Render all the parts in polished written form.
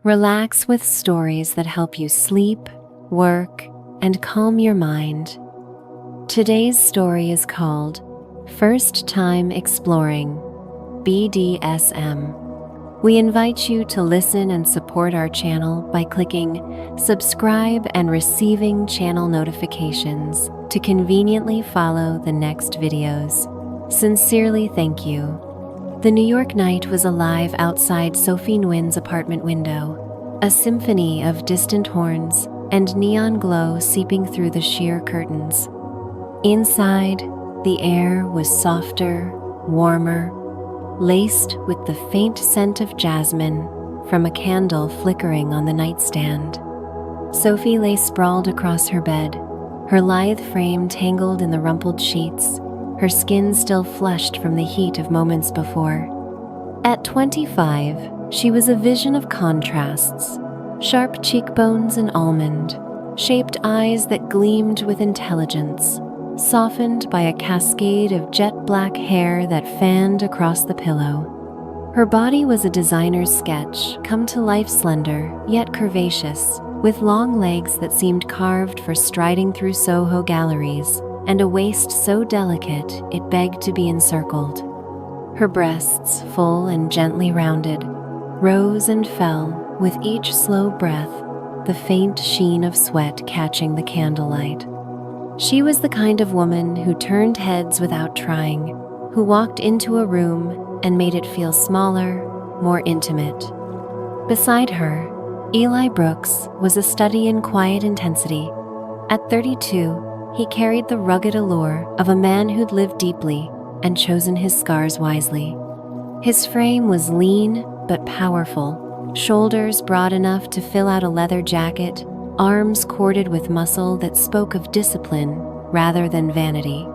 Relax with stories that help you sleep, work, and calm your mind. Today's story is called First Time Exploring, BDSM. We invite you to listen and support our channel by clicking subscribe and receiving channel notifications to conveniently follow the next videos. Sincerely thank you. The New York night was alive outside Sophie Nguyen's apartment window, a symphony of distant horns and neon glow seeping through the sheer curtains. Inside, the air was softer, warmer, laced with the faint scent of jasmine from a candle flickering on the nightstand. Sophie lay sprawled across her bed, her lithe frame tangled in the rumpled sheets, her skin still flushed from the heat of moments before. At 25, she was a vision of contrasts: sharp cheekbones and almond-shaped eyes that gleamed with intelligence, softened by a cascade of jet-black hair that fanned across the pillow. Her body was a designer's sketch, come to life slender, yet curvaceous, with long legs that seemed carved for striding through Soho galleries, and a waist so delicate it begged to be encircled. Her breasts, full and gently rounded, rose and fell with each slow breath, the faint sheen of sweat catching the candlelight. She was the kind of woman who turned heads without trying, who walked into a room and made it feel smaller, more intimate. Beside her, Eli Brooks was a study in quiet intensity. At 32, he carried the rugged allure of a man who'd lived deeply and chosen his scars wisely. His frame was lean but powerful, shoulders broad enough to fill out a leather jacket, arms corded with muscle that spoke of discipline rather than vanity.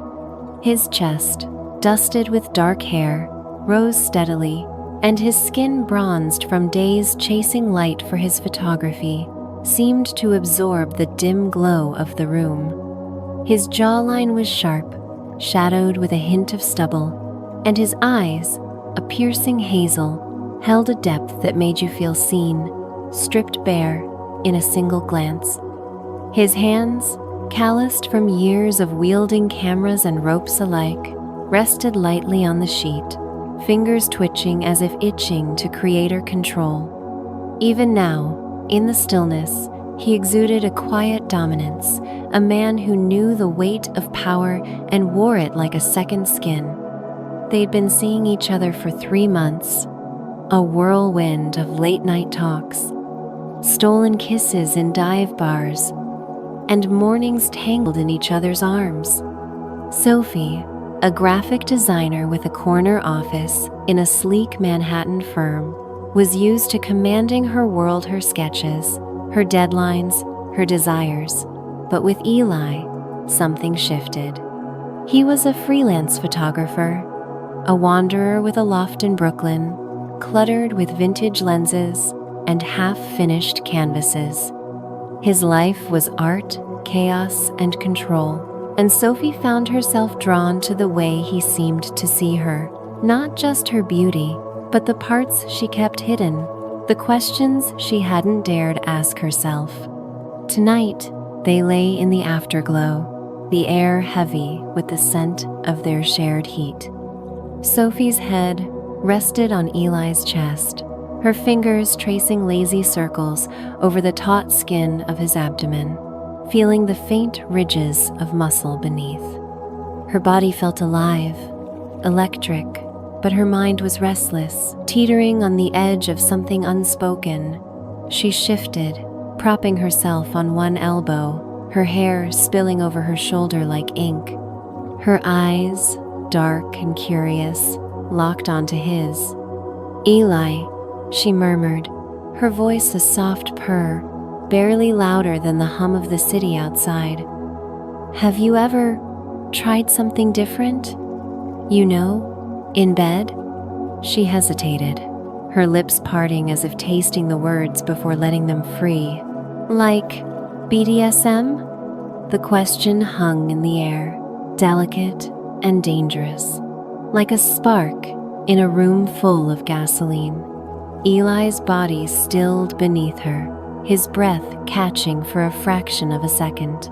His chest, dusted with dark hair, rose steadily, and his skin bronzed from days chasing light for his photography, seemed to absorb the dim glow of the room. His jawline was sharp, shadowed with a hint of stubble, and his eyes, a piercing hazel, held a depth that made you feel seen, stripped bare in a single glance. His hands, calloused from years of wielding cameras and ropes alike, rested lightly on the sheet, fingers twitching as if itching to creator control. Even now, in the stillness, he exuded a quiet dominance, a man who knew the weight of power and wore it like a second skin. They'd been seeing each other for 3 months, a whirlwind of late-night talks, stolen kisses in dive bars, and mornings tangled in each other's arms. Sophie, a graphic designer with a corner office in a sleek Manhattan firm, was used to commanding her world, her sketches, her deadlines, her desires. But with Eli, something shifted. He was a freelance photographer, a wanderer with a loft in Brooklyn, cluttered with vintage lenses and half-finished canvases. His life was art, chaos, and control, and Sophie found herself drawn to the way he seemed to see her, not just her beauty, but the parts she kept hidden, the questions she hadn't dared ask herself. Tonight, they lay in the afterglow, the air heavy with the scent of their shared heat. Sophie's head rested on Eli's chest, her fingers tracing lazy circles over the taut skin of his abdomen, feeling the faint ridges of muscle beneath. Her body felt alive, electric, but her mind was restless, teetering on the edge of something unspoken. She shifted, propping herself on one elbow, her hair spilling over her shoulder like ink. Her eyes, dark and curious, locked onto his. "Eli," she murmured, her voice a soft purr, barely louder than the hum of the city outside. "Have you ever tried something different? You know, in bed?" She hesitated, her lips parting as if tasting the words before letting them free. "Like BDSM?" The question hung in the air, delicate and dangerous, like a spark in a room full of gasoline. Eli's body stilled beneath her, his breath catching for a fraction of a second.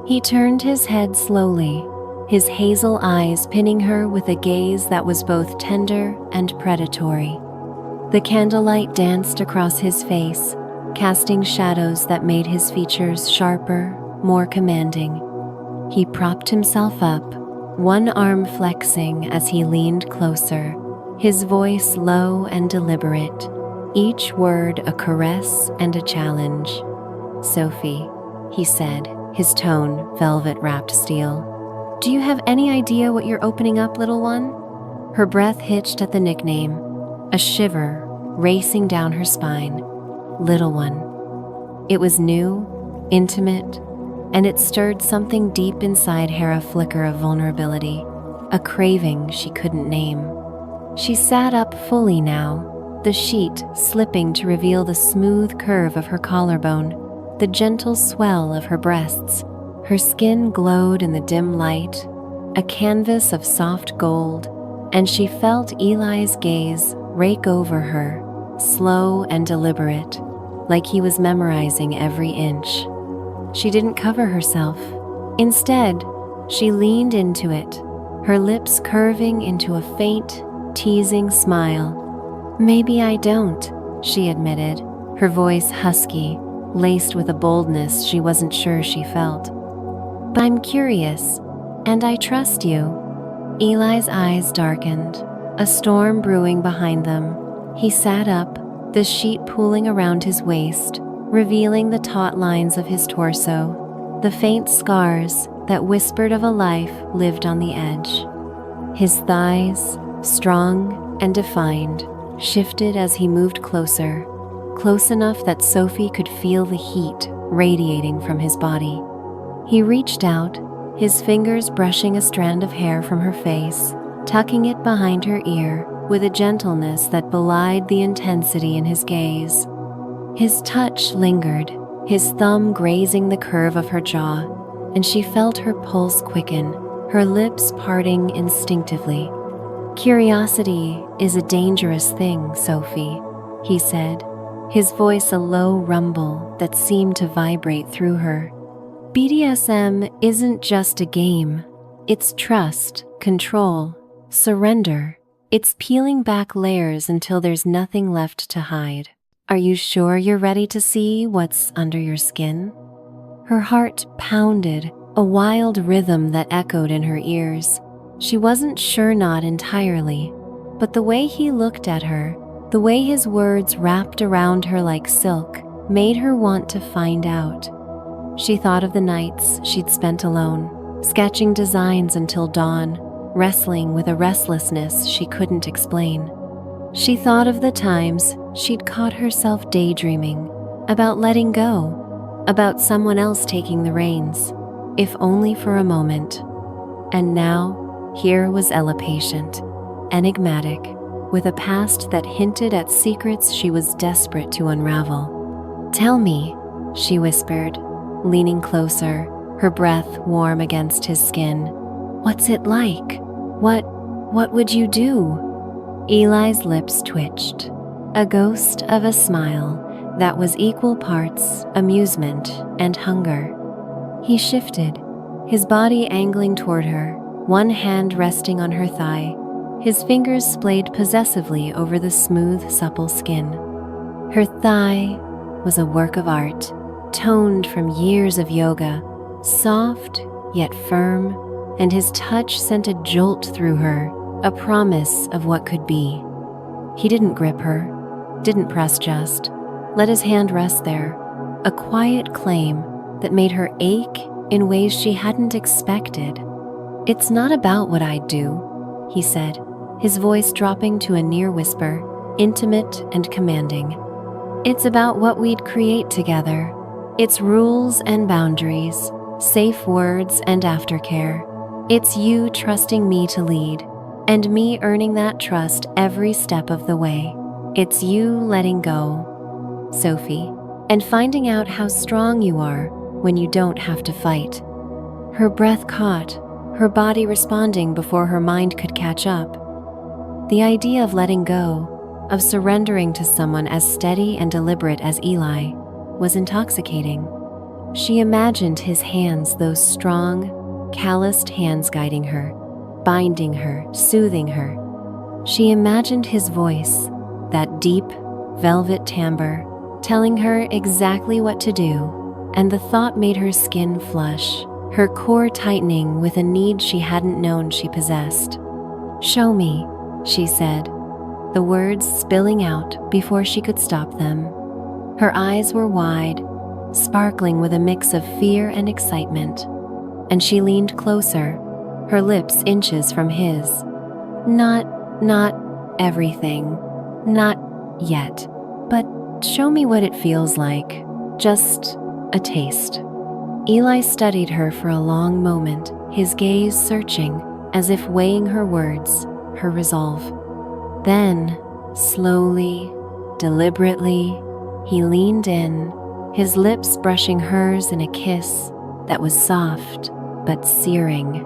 He turned his head slowly, his hazel eyes pinning her with a gaze that was both tender and predatory. The candlelight danced across his face, casting shadows that made his features sharper, more commanding. He propped himself up, one arm flexing as he leaned closer, his voice low and deliberate, each word a caress and a challenge. "Sophie," he said, his tone velvet-wrapped steel. "Do you have any idea what you're opening up, little one?" Her breath hitched at the nickname, a shiver racing down her spine. Little one. It was new, intimate, and it stirred something deep inside her, a flicker of vulnerability, a craving she couldn't name. She sat up fully now, the sheet slipping to reveal the smooth curve of her collarbone, the gentle swell of her breasts. Her skin glowed in the dim light, a canvas of soft gold, and she felt Eli's gaze rake over her, slow and deliberate, like he was memorizing every inch. She didn't cover herself. Instead, she leaned into it, her lips curving into a faint, teasing smile. "Maybe I don't," she admitted, her voice husky, laced with a boldness she wasn't sure she felt. "But I'm curious, and I trust you." Eli's eyes darkened, a storm brewing behind them. He sat up, the sheet pooling around his waist, revealing the taut lines of his torso, the faint scars that whispered of a life lived on the edge. His thighs, strong and defined, shifted as he moved closer, close enough that Sophie could feel the heat radiating from his body. He reached out, his fingers brushing a strand of hair from her face, tucking it behind her ear with a gentleness that belied the intensity in his gaze. His touch lingered, his thumb grazing the curve of her jaw, and she felt her pulse quicken, her lips parting instinctively. "Curiosity is a dangerous thing, Sophie," he said, his voice a low rumble that seemed to vibrate through her. "BDSM isn't just a game. It's trust, control, surrender. It's peeling back layers until there's nothing left to hide. Are you sure you're ready to see what's under your skin?" Her heart pounded, a wild rhythm that echoed in her ears. She wasn't sure, not entirely, but the way he looked at her, the way his words wrapped around her like silk, made her want to find out. She thought of the nights she'd spent alone, sketching designs until dawn, wrestling with a restlessness she couldn't explain. She thought of the times she'd caught herself daydreaming, about letting go, about someone else taking the reins, if only for a moment. And now, here was Ella, patient, enigmatic, with a past that hinted at secrets she was desperate to unravel. "Tell me," she whispered, leaning closer, her breath warm against his skin. "What's it like? What would you do?" Eli's lips twitched, a ghost of a smile that was equal parts amusement and hunger. He shifted, his body angling toward her, one hand resting on her thigh, his fingers splayed possessively over the smooth, supple skin. Her thigh was a work of art, toned from years of yoga, soft yet firm, and his touch sent a jolt through her, a promise of what could be. He didn't grip her, didn't press just, let his hand rest there, a quiet claim that made her ache in ways she hadn't expected. "It's not about what I'd do," he said, his voice dropping to a near whisper, intimate and commanding. "It's about what we'd create together. It's rules and boundaries, safe words and aftercare. It's you trusting me to lead, and me earning that trust every step of the way. It's you letting go, Sophie, and finding out how strong you are when you don't have to fight." Her breath caught, her body responding before her mind could catch up. The idea of letting go, of surrendering to someone as steady and deliberate as Eli was intoxicating. She imagined his hands, those strong, calloused hands guiding her, binding her, soothing her. She imagined his voice, that deep, velvet timbre, telling her exactly what to do, and the thought made her skin flush, her core tightening with a need she hadn't known she possessed. "Show me," she said, the words spilling out before she could stop them. Her eyes were wide, sparkling with a mix of fear and excitement, and she leaned closer, her lips inches from his. Not everything. Not yet. But show me what it feels like. Just a taste." Eli studied her for a long moment, his gaze searching, as if weighing her words, her resolve. Then, slowly, deliberately, he leaned in, his lips brushing hers in a kiss that was soft but searing,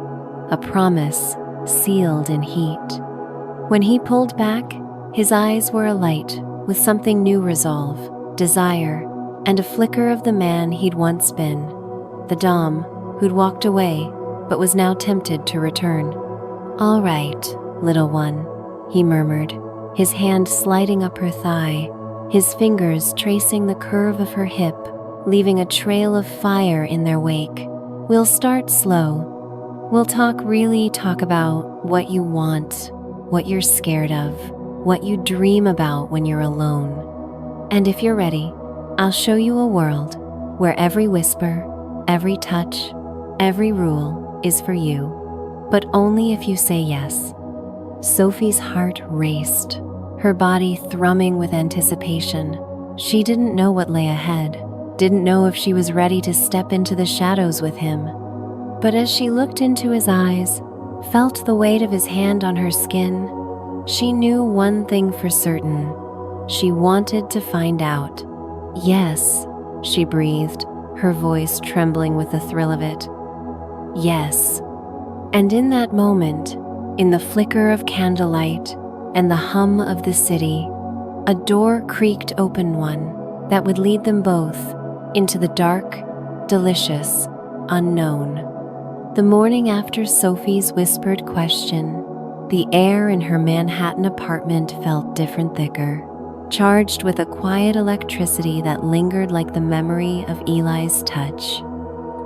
a promise sealed in heat. When he pulled back, his eyes were alight with something new: resolve, desire, and a flicker of the man he'd once been, the dom who'd walked away but was now tempted to return. "All right, little one," he murmured, his hand sliding up her thigh, his fingers tracing the curve of her hip, leaving a trail of fire in their wake. "We'll start slow. We'll talk about what you want, what you're scared of, what you dream about when you're alone. And if you're ready, I'll show you a world where every whisper, every touch, every rule is for you, but only if you say yes." Sophie's heart raced, her body thrumming with anticipation. She didn't know what lay ahead, didn't know if she was ready to step into the shadows with him. But as she looked into his eyes, felt the weight of his hand on her skin, she knew one thing for certain. She wanted to find out. "Yes," she breathed, her voice trembling with the thrill of it. "Yes." And in that moment, in the flicker of candlelight and the hum of the city, a door creaked open, one that would lead them both into the dark, delicious, unknown. The morning after Sophie's whispered question, the air in her Manhattan apartment felt different, thicker, charged with a quiet electricity that lingered like the memory of Eli's touch.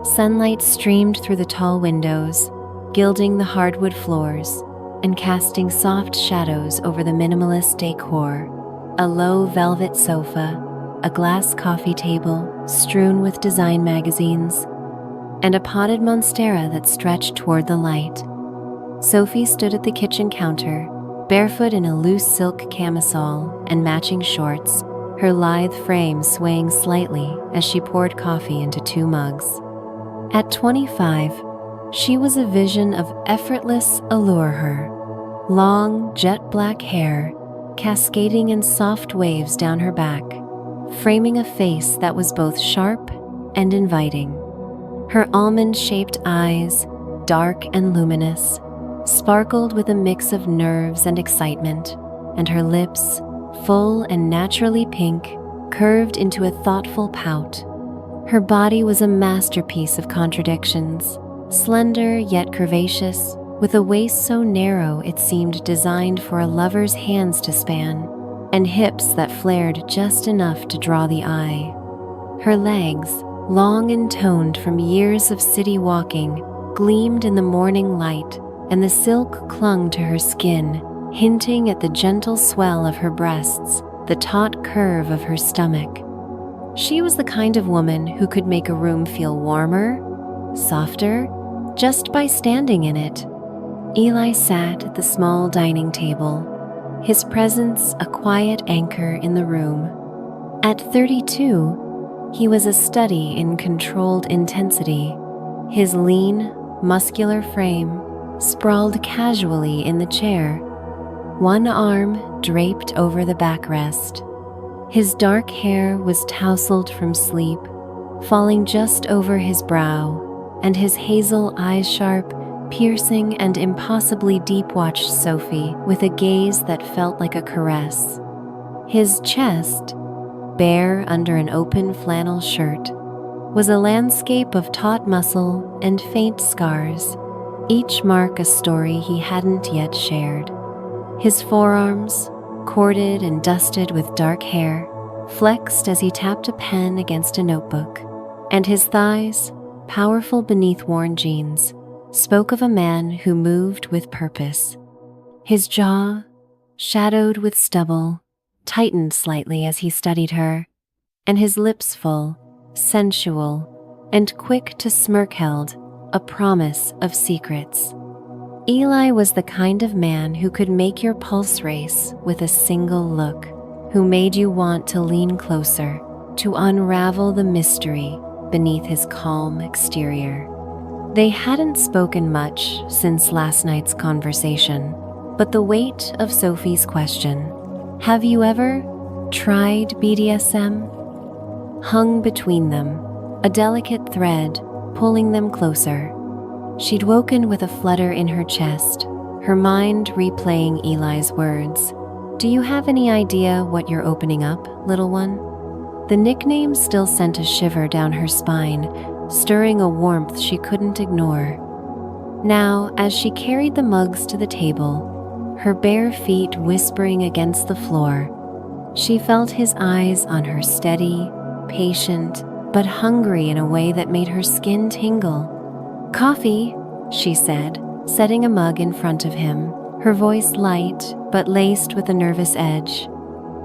Sunlight streamed through the tall windows, gilding the hardwood floors and casting soft shadows over the minimalist decor. A low velvet sofa, a glass coffee table strewn with design magazines, and a potted monstera that stretched toward the light. Sophie stood at the kitchen counter, barefoot in a loose silk camisole and matching shorts, her lithe frame swaying slightly as she poured coffee into 2 mugs. At 25, she was a vision of effortless allure, her long, jet-black hair cascading in soft waves down her back, framing a face that was both sharp and inviting. Her almond-shaped eyes, dark and luminous, sparkled with a mix of nerves and excitement, and her lips, full and naturally pink, curved into a thoughtful pout. Her body was a masterpiece of contradictions, slender yet curvaceous, with a waist so narrow it seemed designed for a lover's hands to span, and hips that flared just enough to draw the eye. Her legs, long and toned from years of city walking, gleamed in the morning light, and the silk clung to her skin, hinting at the gentle swell of her breasts, the taut curve of her stomach. She was the kind of woman who could make a room feel warmer, softer, just by standing in it. Eli sat at the small dining table, his presence a quiet anchor in the room. At 32, he was a study in controlled intensity, his lean, muscular frame sprawled casually in the chair, one arm draped over the backrest. His dark hair was tousled from sleep, falling just over his brow, and his hazel eyes sharp, piercing, and impossibly deep watched Sophie with a gaze that felt like a caress. His chest, bare under an open flannel shirt, was a landscape of taut muscle and faint scars, each mark a story he hadn't yet shared. His forearms, corded and dusted with dark hair, flexed as he tapped a pen against a notebook, and his thighs, powerful beneath worn jeans, spoke of a man who moved with purpose. His jaw, shadowed with stubble, tightened slightly as he studied her, and his lips full, sensual, and quick to smirk held a promise of secrets. Eli was the kind of man who could make your pulse race with a single look, who made you want to lean closer, to unravel the mystery beneath his calm exterior. They hadn't spoken much since last night's conversation, but the weight of Sophie's question, "Have you ever tried BDSM?" hung between them, a delicate thread pulling them closer. She'd woken with a flutter in her chest, her mind replaying Eli's words. "Do you have any idea what you're opening up, little one?" The nickname still sent a shiver down her spine, stirring a warmth she couldn't ignore. Now, as she carried the mugs to the table, her bare feet whispering against the floor, she felt his eyes on her steady, patient, but hungry in a way that made her skin tingle. "Coffee," she said, setting a mug in front of him, her voice light but laced with a nervous edge.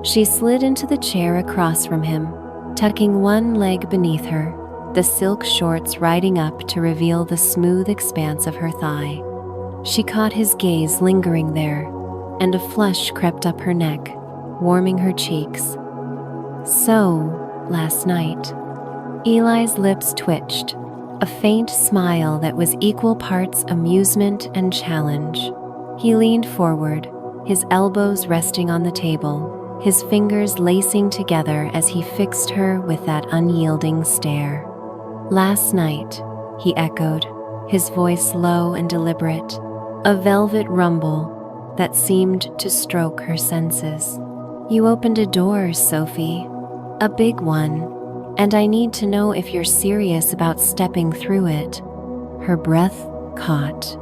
She slid into the chair across from him, tucking one leg beneath her, the silk shorts riding up to reveal the smooth expanse of her thigh. She caught his gaze lingering there, and a flush crept up her neck, warming her cheeks. "So, last night." Eli's lips twitched, a faint smile that was equal parts amusement and challenge. He leaned forward, his elbows resting on the table, his fingers lacing together as he fixed her with that unyielding stare. "Last night," he echoed, his voice low and deliberate, a velvet rumble that seemed to stroke her senses. "You opened a door, Sophie, a big one, and I need to know if you're serious about stepping through it." Her breath caught,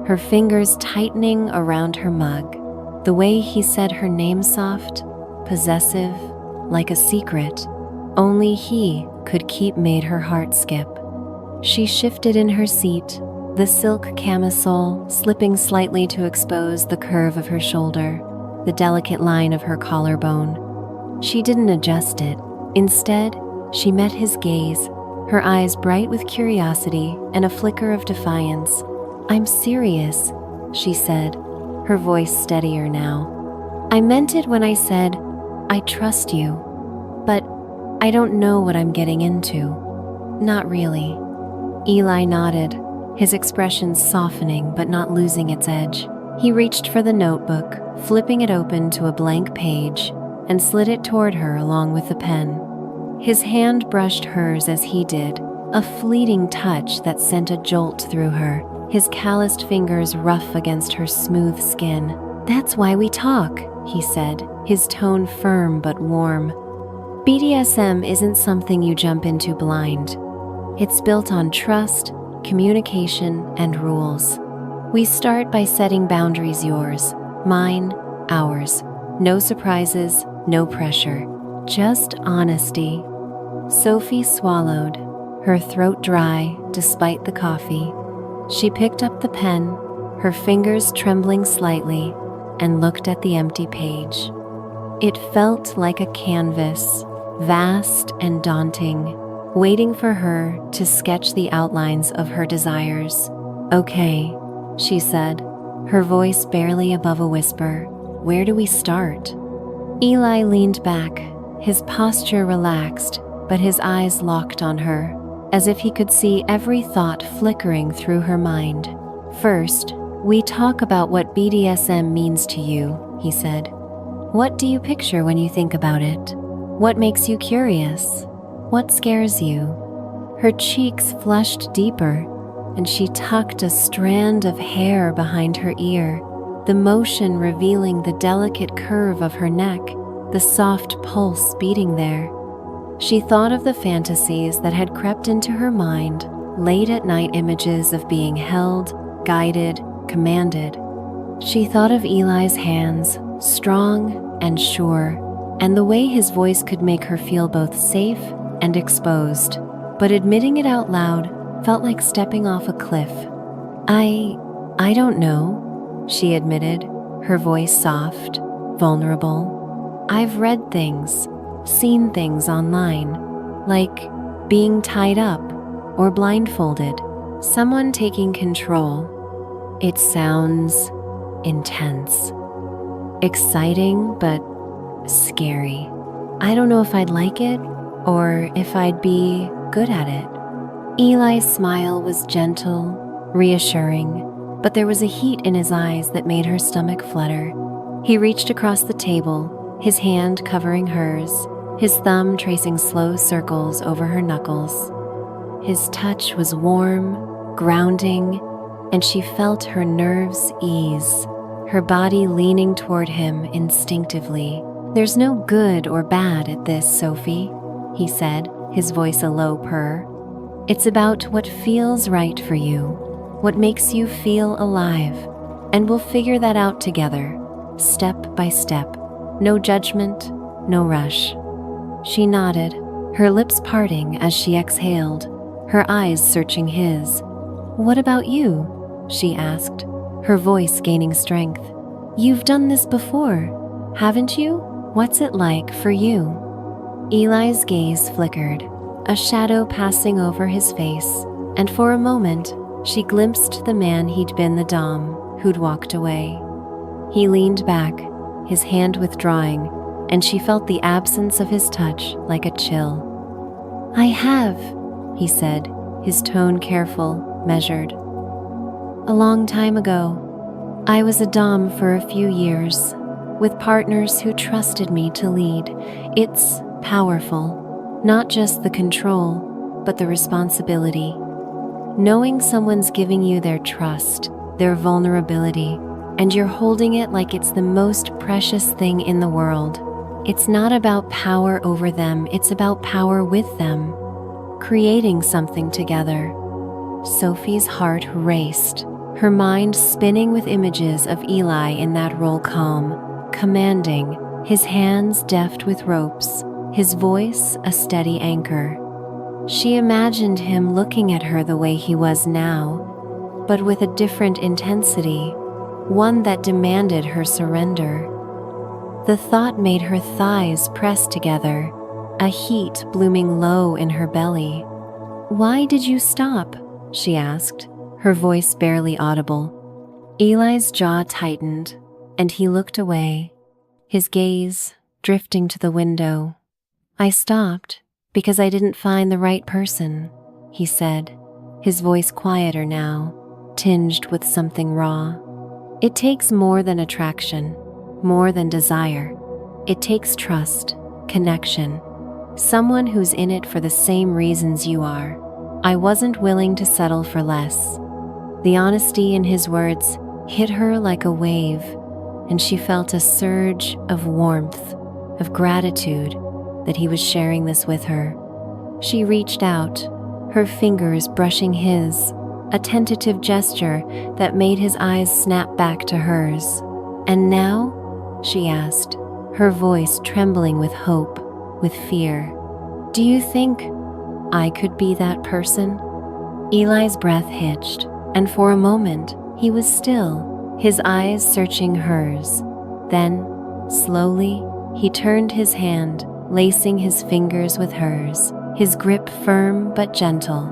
her fingers tightening around her mug. The way he said her name soft, possessive, like a secret only he could keep made her heart skip. She shifted in her seat, the silk camisole slipping slightly to expose the curve of her shoulder, the delicate line of her collarbone. She didn't adjust it. Instead, she met his gaze, her eyes bright with curiosity and a flicker of defiance. "I'm serious," she said, her voice steadier now. "I meant it when I said, I trust you, but I don't know what I'm getting into." "Not really." Eli nodded, his expression softening but not losing its edge. He reached for the notebook, flipping it open to a blank page, and slid it toward her along with the pen. His hand brushed hers as he did, a fleeting touch that sent a jolt through her, his calloused fingers rough against her smooth skin. "That's why we talk," he said, his tone firm but warm. "BDSM isn't something you jump into blind. It's built on trust, communication, and rules. We start by setting boundaries, yours, mine, ours. No surprises, no pressure, just honesty." Sophie swallowed, her throat dry despite the coffee. She picked up the pen, her fingers trembling slightly, and looked at the empty page. It felt like a canvas, vast and daunting, waiting for her to sketch the outlines of her desires. "Okay," she said, her voice barely above a whisper. "Where do we start?" Eli leaned back, his posture relaxed, but his eyes locked on her, as if he could see every thought flickering through her mind. "First, we talk about what BDSM means to you," he said. "What do you picture when you think about it? What makes you curious? What scares you?" Her cheeks flushed deeper, and she tucked a strand of hair behind her ear, the motion revealing the delicate curve of her neck the soft pulse beating there. She thought of the fantasies that had crept into her mind, late at night images of being held, guided, commanded. She thought of Eli's hands, strong and sure, and the way his voice could make her feel both safe and exposed. But admitting it out loud felt like stepping off a cliff. I don't know, she admitted, her voice soft, vulnerable. I've read things, seen things online, like being tied up or blindfolded, someone taking control. It sounds intense, exciting, but scary. I don't know if I'd like it or if I'd be good at it. Eli's smile was gentle, reassuring, but there was a heat in his eyes that made her stomach flutter. He reached across the table, his hand covering hers, his thumb tracing slow circles over her knuckles. His touch was warm, grounding, and she felt her nerves ease, her body leaning toward him instinctively. "There's no good or bad at this, Sophie," he said, his voice a low purr. "It's about what feels right for you, what makes you feel alive, and we'll figure that out together, step by step. No judgment, no rush." She nodded, her lips parting as she exhaled, her eyes searching his. "What about you?" she asked, her voice gaining strength. "You've done this before, haven't you? What's it like for you?" Eli's gaze flickered, a shadow passing over his face, and for a moment, she glimpsed the man he'd been the dom, who'd walked away. He leaned back, his hand withdrawing, and she felt the absence of his touch like a chill. "I have," he said, his tone careful, measured. "A long time ago, I was a dom for a few years, with partners who trusted me to lead. It's powerful, not just the control, but the responsibility. Knowing someone's giving you their trust, their vulnerability, and you're holding it like it's the most precious thing in the world. It's not about power over them, it's about power with them, creating something together." Sophie's heart raced, her mind spinning with images of Eli in that role, calm, commanding, his hands deft with ropes, his voice a steady anchor. She imagined him looking at her the way he was now, but with a different intensity, one that demanded her surrender. The thought made her thighs press together, a heat blooming low in her belly. "Why did you stop?" she asked, her voice barely audible. Eli's jaw tightened, and he looked away, his gaze drifting to the window. "I stopped because I didn't find the right person," he said, his voice quieter now, tinged with something raw. "It takes more than attraction, more than desire. It takes trust, connection, someone who's in it for the same reasons you are. I wasn't willing to settle for less." The honesty in his words hit her like a wave, and she felt a surge of warmth, of gratitude that he was sharing this with her. She reached out, her fingers brushing his, a tentative gesture that made his eyes snap back to hers. "And now?" she asked, her voice trembling with hope, with fear. "Do you think I could be that person?" Eli's breath hitched, and for a moment, he was still, his eyes searching hers. Then, slowly, he turned his hand, lacing his fingers with hers, his grip firm but gentle.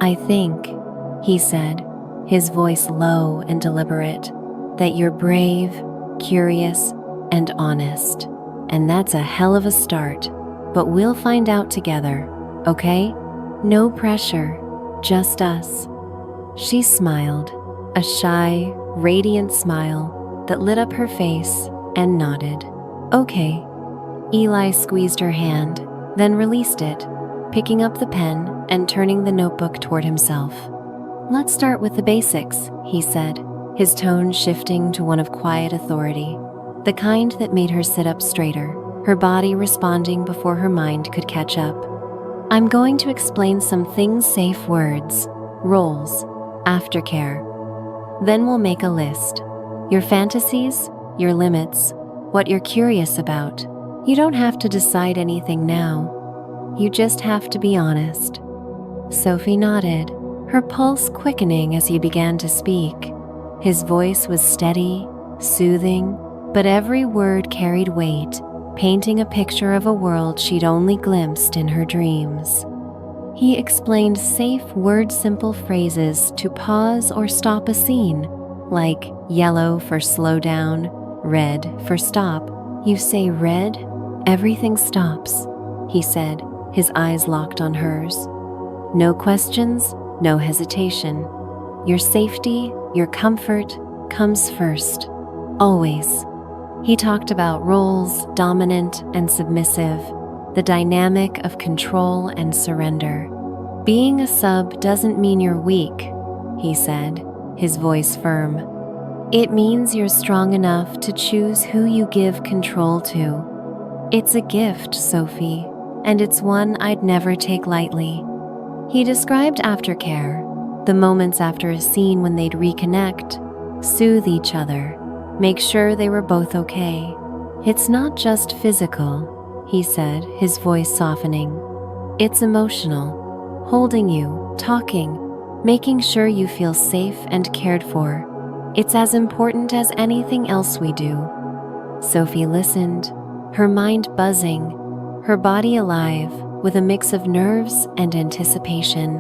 "I think," he said, his voice low and deliberate, "that you're brave, curious, and honest. And that's a hell of a start, but we'll find out together, okay? No pressure, just us." She smiled, a shy, radiant smile that lit up her face, and nodded. "Okay." Eli squeezed her hand, then released it, picking up the pen and turning the notebook toward himself. "Let's start with the basics," he said, his tone shifting to one of quiet authority, the kind that made her sit up straighter. her body responding before her mind could catch up. I'm going to explain some things, safe words, roles, aftercare. Then we'll make a list. Your fantasies, your limits, what you're curious about. You don't have to decide anything now. You just have to be honest. Sophie nodded, her pulse quickening as he began to speak. His voice was steady, soothing, but every word carried weight, painting a picture of a world she'd only glimpsed in her dreams. He explained safe simple phrases to pause or stop a scene, like yellow for slow down, red for stop. You say red, everything stops, he said, his eyes locked on hers. No questions, no hesitation. Your safety, your comfort comes first, always. He talked about roles, dominant and submissive, the dynamic of control and surrender. Being a sub doesn't mean you're weak, he said, his voice firm. It means you're strong enough to choose who you give control to. It's a gift, Sophie, and it's one I'd never take lightly. He described aftercare, the moments after a scene when they'd reconnect, soothe each other, make sure they were both okay. It's not just physical, he said, his voice softening. It's emotional, holding you, talking, making sure you feel safe and cared for. It's as important as anything else we do. Sophie listened, her mind buzzing, her body alive with a mix of nerves and anticipation.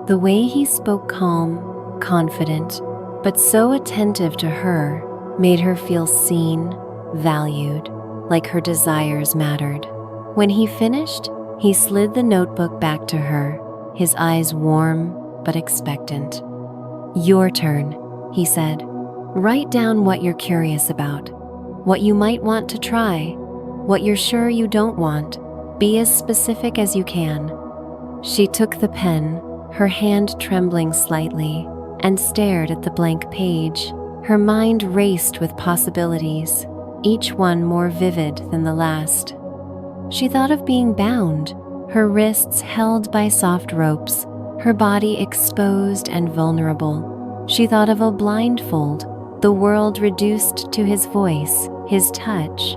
The way he spoke calm, confident, but so attentive to her made her feel seen, valued, like her desires mattered. When he finished, he slid the notebook back to her, his eyes warm but expectant. Your turn, he said. Write down what you're curious about, what you might want to try, what you're sure you don't want. Be as specific as you can. She took the pen, her hand trembling slightly, and stared at the blank page. Her mind raced with possibilities, each one more vivid than the last. She thought of being bound, her wrists held by soft ropes, her body exposed and vulnerable. She thought of a blindfold, the world reduced to his voice, his touch.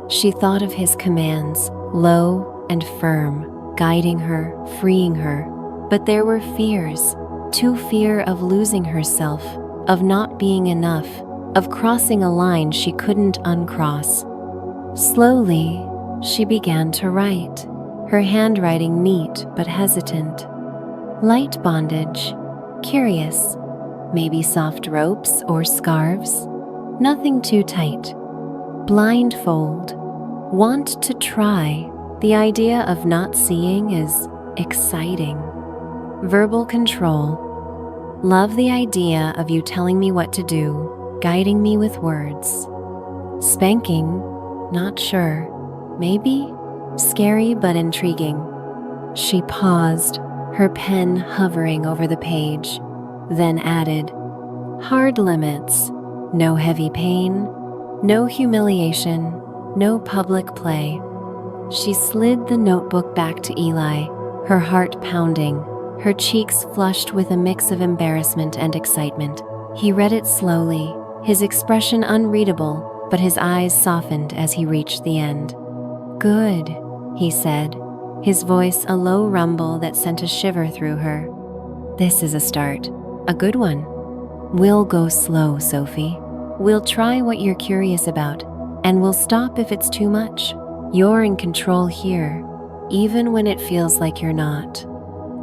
She thought of his commands, low and firm, guiding her, freeing her. But there were fears, too fear of losing herself, of not being enough, of crossing a line she couldn't uncross. Slowly, she began to write, her handwriting neat but hesitant. Light bondage, curious, maybe soft ropes or scarves, nothing too tight. Blindfold, want to try. The idea of not seeing is exciting. Verbal control, love the idea of you telling me what to do, guiding me with words. Spanking, not sure, maybe, scary but intriguing. She paused, her pen hovering over the page, then added, hard limits, no heavy pain, no humiliation, no public play. She slid the notebook back to Eli, her heart pounding, her cheeks flushed with a mix of embarrassment and excitement. He read it slowly, his expression unreadable, but his eyes softened as he reached the end. Good, he said, his voice a low rumble that sent a shiver through her. This is a start, a good one. We'll go slow, Sophie. We'll try what you're curious about, and we'll stop if it's too much. You're in control here, even when it feels like you're not.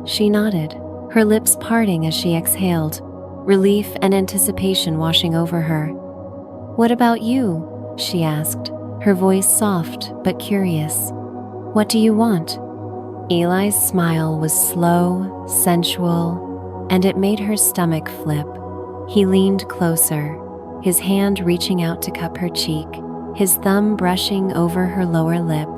She nodded, her lips parting as she exhaled, relief and anticipation washing over her. What about you? She asked, her voice soft but curious. What do you want? Eli's smile was slow, sensual, and it made her stomach flip. He leaned closer, his hand reaching out to cup her cheek, his thumb brushing over her lower lip.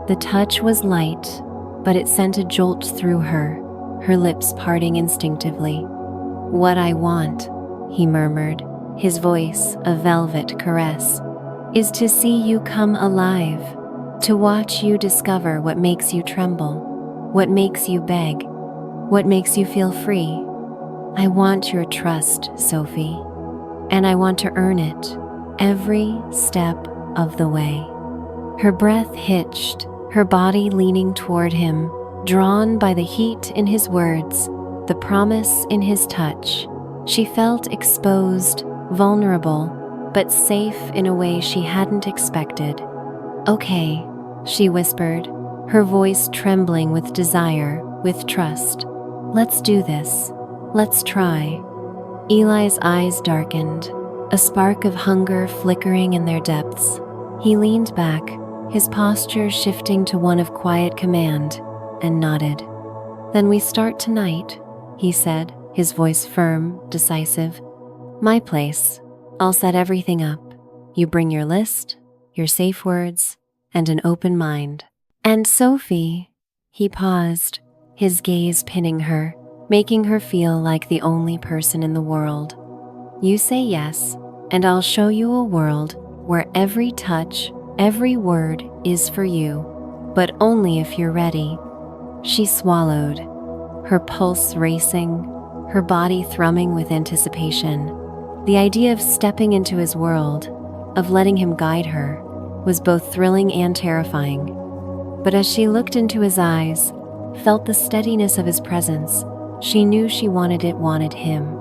The touch was light, but it sent a jolt through her, her lips parting instinctively. What I want, he murmured, his voice a velvet caress, is to see you come alive, to watch you discover what makes you tremble, what makes you beg, what makes you feel free. I want your trust, Sophie, and I want to earn it every step of the way. Her breath hitched, her body leaning toward him, drawn by the heat in his words, the promise in his touch. She felt exposed, vulnerable, but safe in a way she hadn't expected. "Okay," she whispered, her voice trembling with desire, with trust. "Let's do this. Let's try." Eli's eyes darkened, a spark of hunger flickering in their depths. He leaned back, his posture shifting to one of quiet command, and nodded. "Then we start tonight," he said, his voice firm, decisive. "My place. I'll set everything up. You bring your list, your safe words, and an open mind." "And Sophie," he paused, his gaze pinning her, making her feel like the only person in the world. "You say yes, and I'll show you a world where every touch, every word is for you, but only if you're ready." She swallowed, her pulse racing, her body thrumming with anticipation. The idea of stepping into his world, of letting him guide her, was both thrilling and terrifying. But as she looked into his eyes, felt the steadiness of his presence, she knew she wanted him.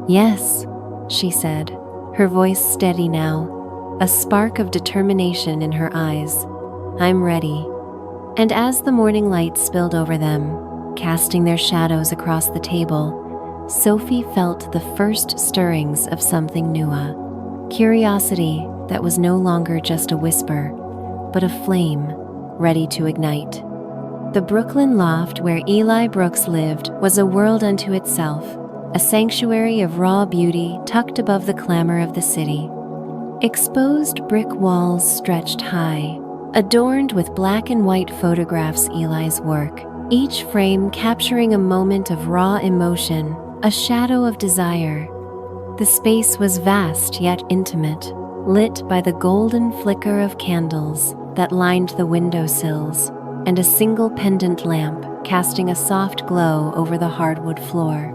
"Yes," she said, her voice steady now, a spark of determination in her eyes. "I'm ready." And as the morning light spilled over them, casting their shadows across the table, Sophie felt the first stirrings of something new, a curiosity that was no longer just a whisper, but a flame ready to ignite. The Brooklyn loft where Eli Brooks lived was a world unto itself, a sanctuary of raw beauty tucked above the clamor of the city. Exposed brick walls stretched high, adorned with black and white photographs of Eli's work, each frame capturing a moment of raw emotion, a shadow of desire. The space was vast yet intimate, lit by the golden flicker of candles that lined the windowsills, and a single pendant lamp casting a soft glow over the hardwood floor.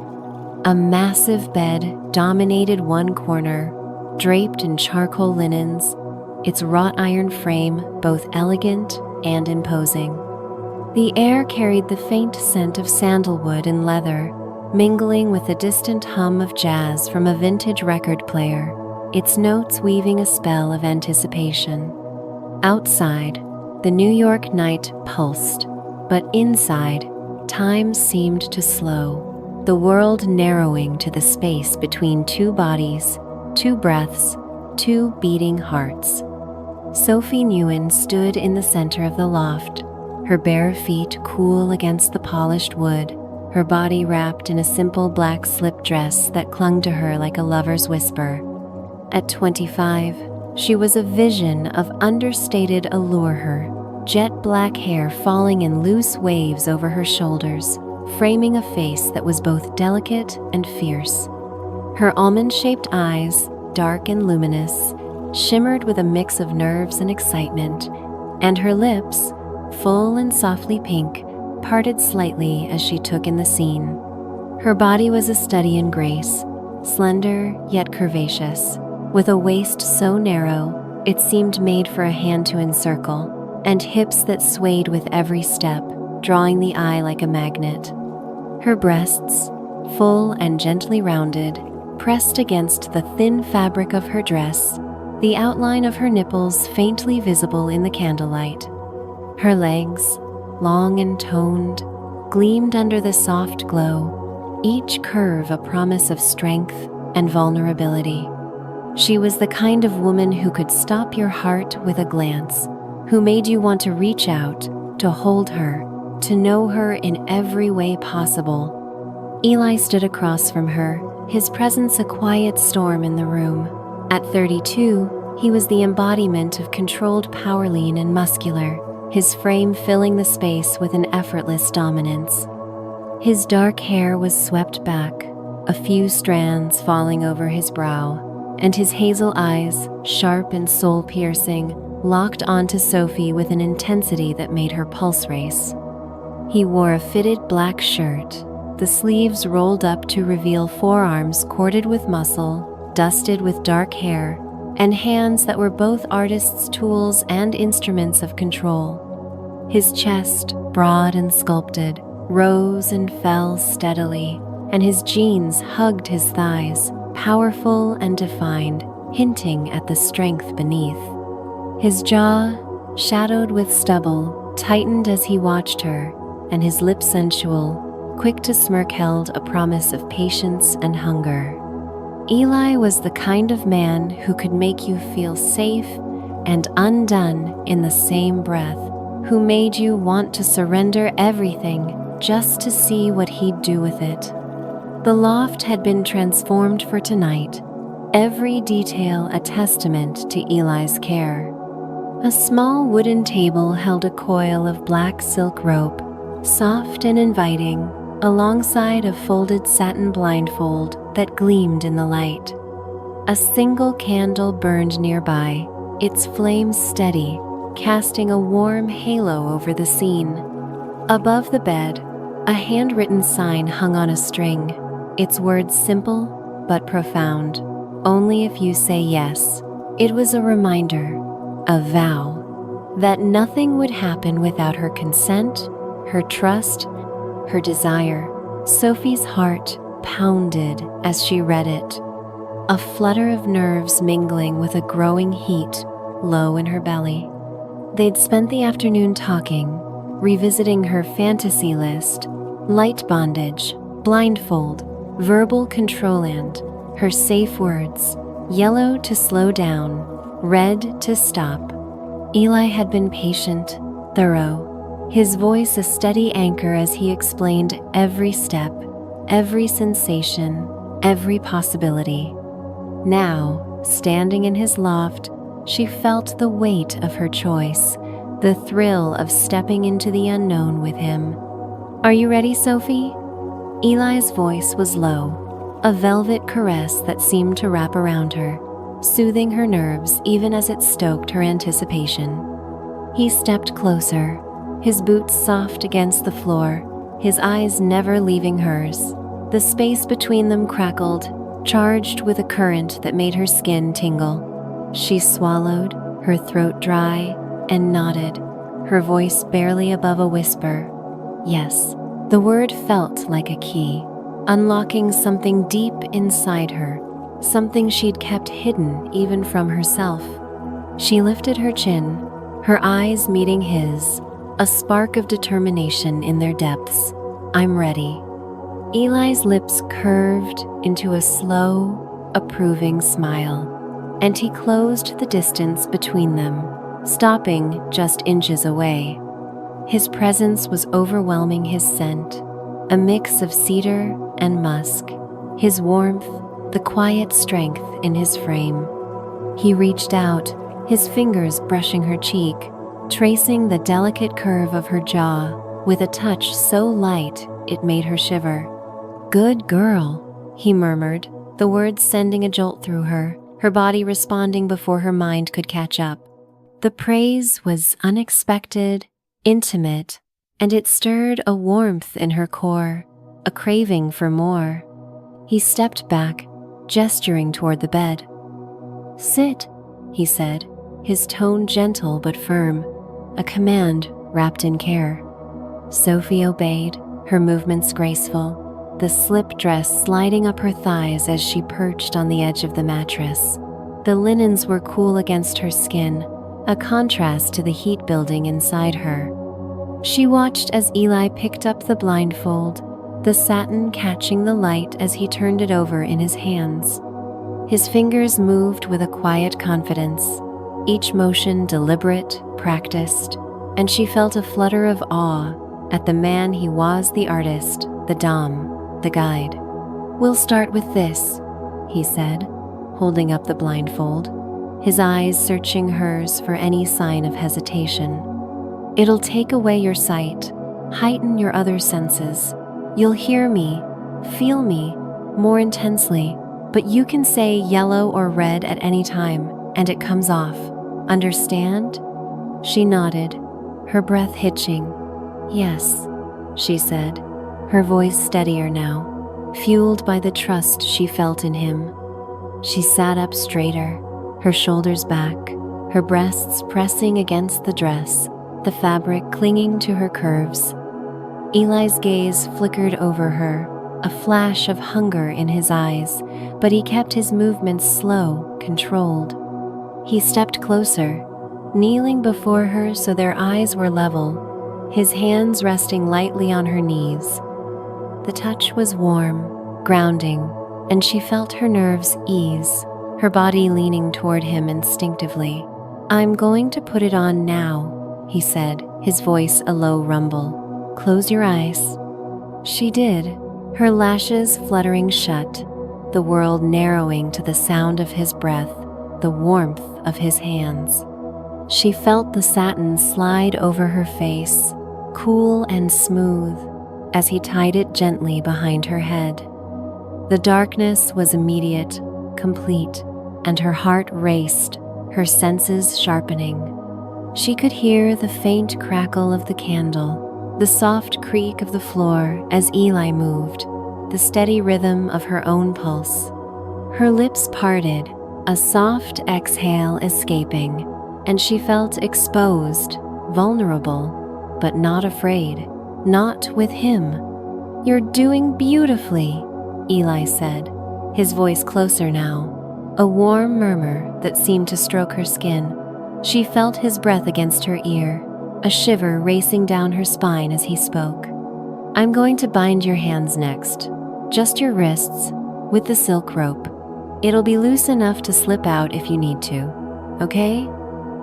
A massive bed dominated one corner, draped in charcoal linens, its wrought iron frame both elegant and imposing. The air carried the faint scent of sandalwood and leather, mingling with the distant hum of jazz from a vintage record player, its notes weaving a spell of anticipation. Outside, the New York night pulsed, but inside, time seemed to slow, the world narrowing to the space between two bodies, two breaths, two beating hearts. Sophie Nguyen stood in the center of the loft, her bare feet cool against the polished wood, her body wrapped in a simple black slip dress that clung to her like a lover's whisper. At 25, she was a vision of understated allure, her jet black hair falling in loose waves over her shoulders, framing a face that was both delicate and fierce. Her almond-shaped eyes, dark and luminous, shimmered with a mix of nerves and excitement, and her lips, full and softly pink, parted slightly as she took in the scene. Her body was a study in grace, slender yet curvaceous, with a waist so narrow it seemed made for a hand to encircle, and hips that swayed with every step, drawing the eye like a magnet. Her breasts, full and gently rounded, pressed against the thin fabric of her dress, the outline of her nipples faintly visible in the candlelight. Her legs, long and toned, gleamed under the soft glow, each curve a promise of strength and vulnerability. She was the kind of woman who could stop your heart with a glance, who made you want to reach out, to hold her, to know her in every way possible. Eli stood across from her, his presence a quiet storm in the room. At 32, he was the embodiment of controlled power, lean and muscular, his frame filling the space with an effortless dominance. His dark hair was swept back, a few strands falling over his brow, and his hazel eyes, sharp and soul-piercing, locked onto Sophie with an intensity that made her pulse race. He wore a fitted black shirt, the sleeves rolled up to reveal forearms corded with muscle, dusted with dark hair, and hands that were both artists' tools and instruments of control. His chest, broad and sculpted, rose and fell steadily, and his jeans hugged his thighs, powerful and defined, hinting at the strength beneath. His jaw, shadowed with stubble, tightened as he watched her, and his lips sensual, quick to smirk, held a promise of patience and hunger. Eli was the kind of man who could make you feel safe and undone in the same breath, who made you want to surrender everything just to see what he'd do with it. The loft had been transformed for tonight, every detail a testament to Eli's care. A small wooden table held a coil of black silk rope, soft and inviting, alongside a folded satin blindfold that gleamed in the light. A single candle burned nearby, its flames steady, casting a warm halo over the scene. Above the bed, a handwritten sign hung on a string, its words simple but profound. Only if you say yes. It was a reminder, a vow, that nothing would happen without her consent, her trust, her desire. Sophie's heart pounded as she read it, a flutter of nerves mingling with a growing heat low in her belly. They'd spent the afternoon talking, revisiting her fantasy list, light bondage, blindfold, verbal control, and her safe words, yellow to slow down, red to stop. Eli had been patient, thorough, his voice a steady anchor as he explained every step, every sensation, every possibility. Now, standing in his loft, she felt the weight of her choice, the thrill of stepping into the unknown with him. "Are you ready, Sophie?" Eli's voice was low, a velvet caress that seemed to wrap around her, soothing her nerves even as it stoked her anticipation. He stepped closer, his boots soft against the floor, his eyes never leaving hers. The space between them crackled, charged with a current that made her skin tingle. She swallowed, her throat dry, and nodded, her voice barely above a whisper. Yes, the word felt like a key, unlocking something deep inside her, something she'd kept hidden even from herself. She lifted her chin, her eyes meeting his, a spark of determination in their depths. "I'm ready." Eli's lips curved into a slow, approving smile, and he closed the distance between them, stopping just inches away. His presence was overwhelming, his scent, a mix of cedar and musk, his warmth, the quiet strength in his frame. He reached out, his fingers brushing her cheek, tracing the delicate curve of her jaw with a touch so light it made her shiver. "Good girl," he murmured, the words sending a jolt through her body responding before her mind could catch up. The praise was unexpected, intimate, and it stirred a warmth in her core, a craving for more. He stepped back, gesturing toward the bed. "Sit," he said, his tone gentle but firm, a command wrapped in care. Sophie obeyed, her movements graceful, the slip dress sliding up her thighs as she perched on the edge of the mattress. The linens were cool against her skin, a contrast to the heat building inside her. She watched as Eli picked up the blindfold, the satin catching the light as he turned it over in his hands. His fingers moved with a quiet confidence, each motion deliberate, practiced, and she felt a flutter of awe at the man he was, the artist, the dom, the guide. "We'll start with this," he said, holding up the blindfold, his eyes searching hers for any sign of hesitation. "It'll take away your sight, heighten your other senses. You'll hear me, feel me, more intensely, but you can say yellow or red at any time, and it comes off. Understand? She nodded, her breath hitching. Yes, she said, her voice steadier now, fueled by the trust she felt in him. She sat up straighter, her shoulders back, her breasts pressing against the dress, the fabric clinging to her curves. Eli's gaze flickered over her, a flash of hunger in his eyes, but he kept his movements slow, controlled. He stepped closer, kneeling before her so their eyes were level, his hands resting lightly on her knees. The touch was warm, grounding, and she felt her nerves ease, her body leaning toward him instinctively. "I'm going to put it on now," he said, his voice a low rumble. "Close your eyes." She did, her lashes fluttering shut, the world narrowing to the sound of his breath, the warmth of his hands. She felt the satin slide over her face, cool and smooth, as he tied it gently behind her head. The darkness was immediate, complete, and her heart raced, her senses sharpening. She could hear the faint crackle of the candle, the soft creak of the floor as Eli moved, the steady rhythm of her own pulse. Her lips parted, a soft exhale escaping, and she felt exposed, vulnerable, but not afraid, not with him. "You're doing beautifully," Eli said, his voice closer now, a warm murmur that seemed to stroke her skin. She felt his breath against her ear, a shiver racing down her spine as he spoke. "I'm going to bind your hands next, just your wrists, with the silk rope. It'll be loose enough to slip out if you need to, okay?"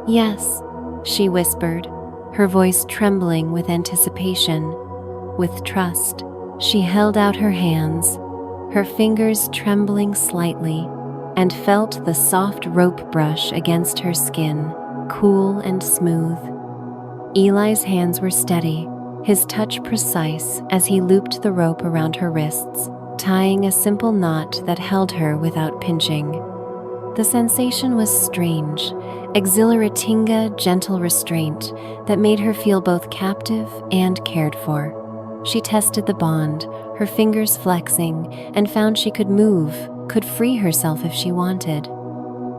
"Yes," she whispered, her voice trembling with anticipation. With trust, she held out her hands, her fingers trembling slightly, and felt the soft rope brush against her skin, cool and smooth. Eli's hands were steady, his touch precise as he looped the rope around her wrists, tying a simple knot that held her without pinching. The sensation was strange, exhilarating, gentle restraint that made her feel both captive and cared for. She tested the bond, her fingers flexing, and found she could move, could free herself if she wanted.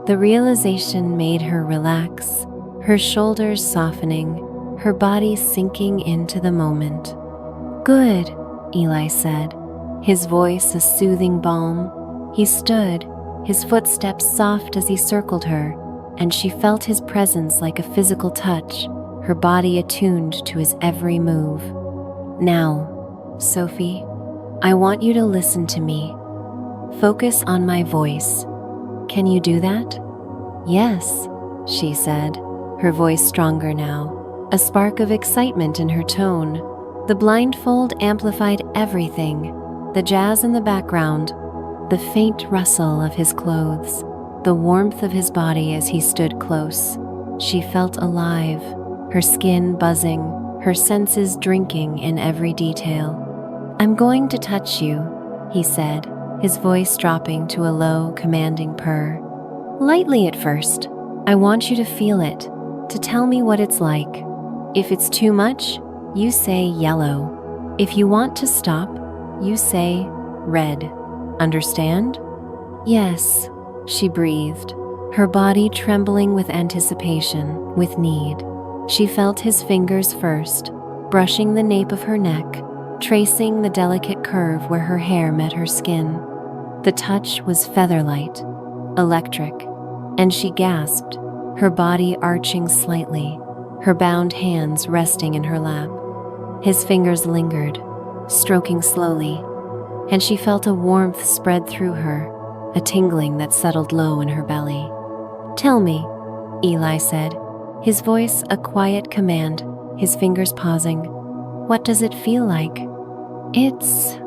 The realization made her relax, her shoulders softening, her body sinking into the moment. "Good," Eli said, his voice a soothing balm. He stood, his footsteps soft as he circled her, and she felt his presence like a physical touch, her body attuned to his every move. "Now, Sophie, I want you to listen to me. Focus on my voice. Can you do that?" "Yes," she said, her voice stronger now, a spark of excitement in her tone. The blindfold amplified everything, the jazz in the background, the faint rustle of his clothes, the warmth of his body as he stood close. She felt alive, her skin buzzing, her senses drinking in every detail. "I'm going to touch you," he said, his voice dropping to a low, commanding purr. "Lightly at first. I want you to feel it, to tell me what it's like. If it's too much, you say yellow. If you want to stop, you say red. Understand?" "Yes," she breathed, her body trembling with anticipation, with need. She felt his fingers first, brushing the nape of her neck, tracing the delicate curve where her hair met her skin. The touch was feather-light, electric, and she gasped, her body arching slightly, her bound hands resting in her lap. His fingers lingered, stroking slowly, and she felt a warmth spread through her, a tingling that settled low in her belly. "Tell me," Eli said, his voice a quiet command, his fingers pausing. "What does it feel like?" "It's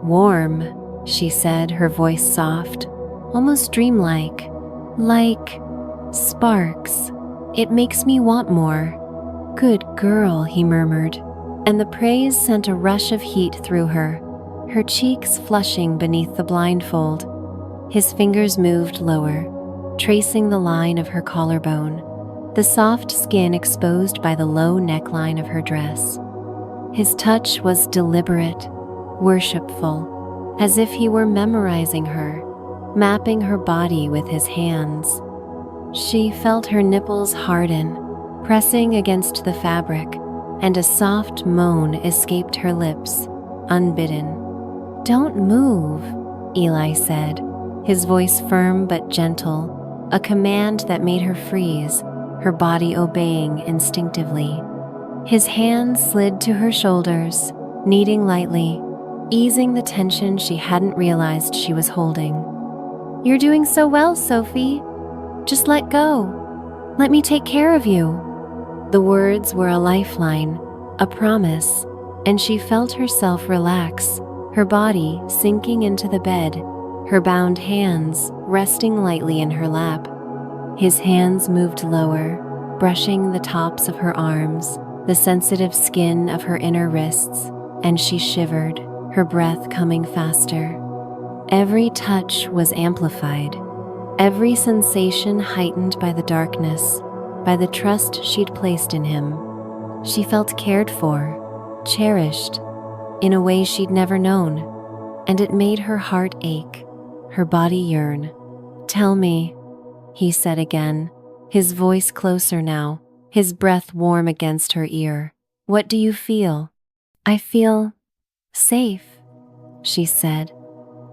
warm," she said, her voice soft, almost dreamlike, like sparks. "It makes me want more." "Good girl," he murmured, and the praise sent a rush of heat through her, her cheeks flushing beneath the blindfold. His fingers moved lower, tracing the line of her collarbone, the soft skin exposed by the low neckline of her dress. His touch was deliberate, worshipful, as if he were memorizing her, mapping her body with his hands. She felt her nipples harden, pressing against the fabric, and a soft moan escaped her lips, unbidden. "Don't move," Eli said, his voice firm but gentle, a command that made her freeze, her body obeying instinctively. His hands slid to her shoulders, kneading lightly, easing the tension she hadn't realized she was holding. "You're doing so well, Sophie. Just let go. Let me take care of you." The words were a lifeline, a promise, and she felt herself relax, her body sinking into the bed, her bound hands resting lightly in her lap. His hands moved lower, brushing the tops of her arms, the sensitive skin of her inner wrists, and she shivered, her breath coming faster. Every touch was amplified, every sensation heightened by the darkness, by the trust she'd placed in him. She felt cared for, cherished, in a way she'd never known, and it made her heart ache, her body yearn. "Tell me," he said again, his voice closer now, his breath warm against her ear. "What do you feel?" "I feel safe," she said,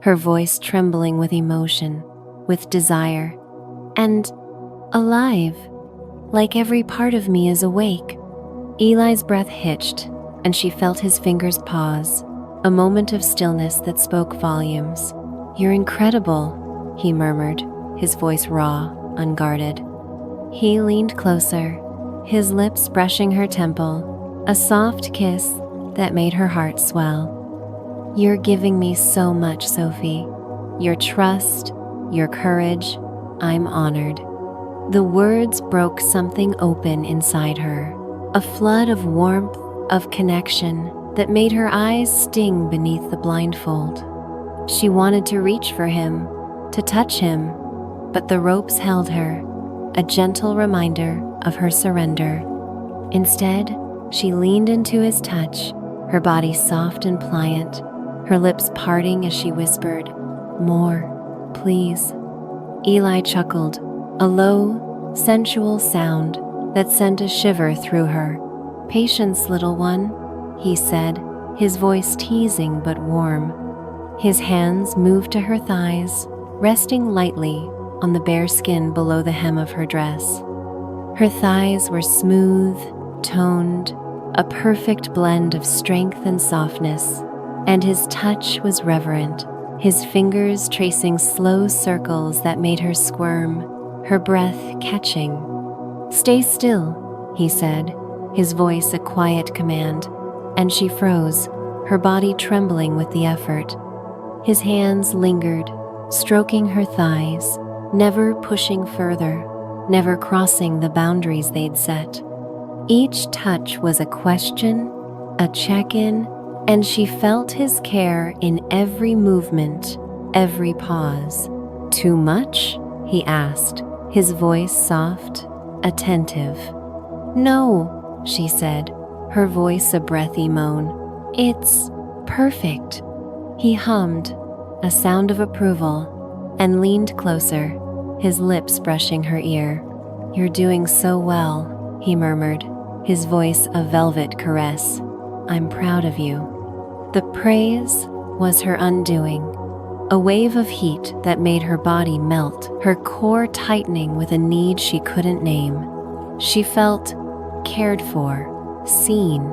her voice trembling with emotion, with desire, "and alive, like every part of me is awake." Eli's breath hitched, and she felt his fingers pause, a moment of stillness that spoke volumes. "You're incredible," he murmured, his voice raw, unguarded. He leaned closer, his lips brushing her temple, a soft kiss that made her heart swell. "You're giving me so much, Sophie. Your trust, your courage, I'm honored." The words broke something open inside her, a flood of warmth, of connection that made her eyes sting beneath the blindfold. She wanted to reach for him, to touch him, but the ropes held her, a gentle reminder of her surrender. Instead, she leaned into his touch, her body soft and pliant, her lips parting as she whispered, "More, please." Eli chuckled, a low, sensual sound that sent a shiver through her. "Patience, little one," he said, his voice teasing but warm. His hands moved to her thighs, resting lightly on the bare skin below the hem of her dress. Her thighs were smooth, toned, a perfect blend of strength and softness, and his touch was reverent, his fingers tracing slow circles that made her squirm, her breath catching. "Stay still," he said, his voice a quiet command, and she froze, her body trembling with the effort. His hands lingered, stroking her thighs, never pushing further, never crossing the boundaries they'd set. Each touch was a question, a check-in, and she felt his care in every movement, every pause. "Too much?" he asked, his voice soft, attentive. "No," she said, her voice a breathy moan. "It's perfect." He hummed, a sound of approval, and leaned closer, his lips brushing her ear. "You're doing so well," he murmured, his voice a velvet caress. "I'm proud of you." The praise was her undoing, a wave of heat that made her body melt, her core tightening with a need she couldn't name. She felt cared for, seen,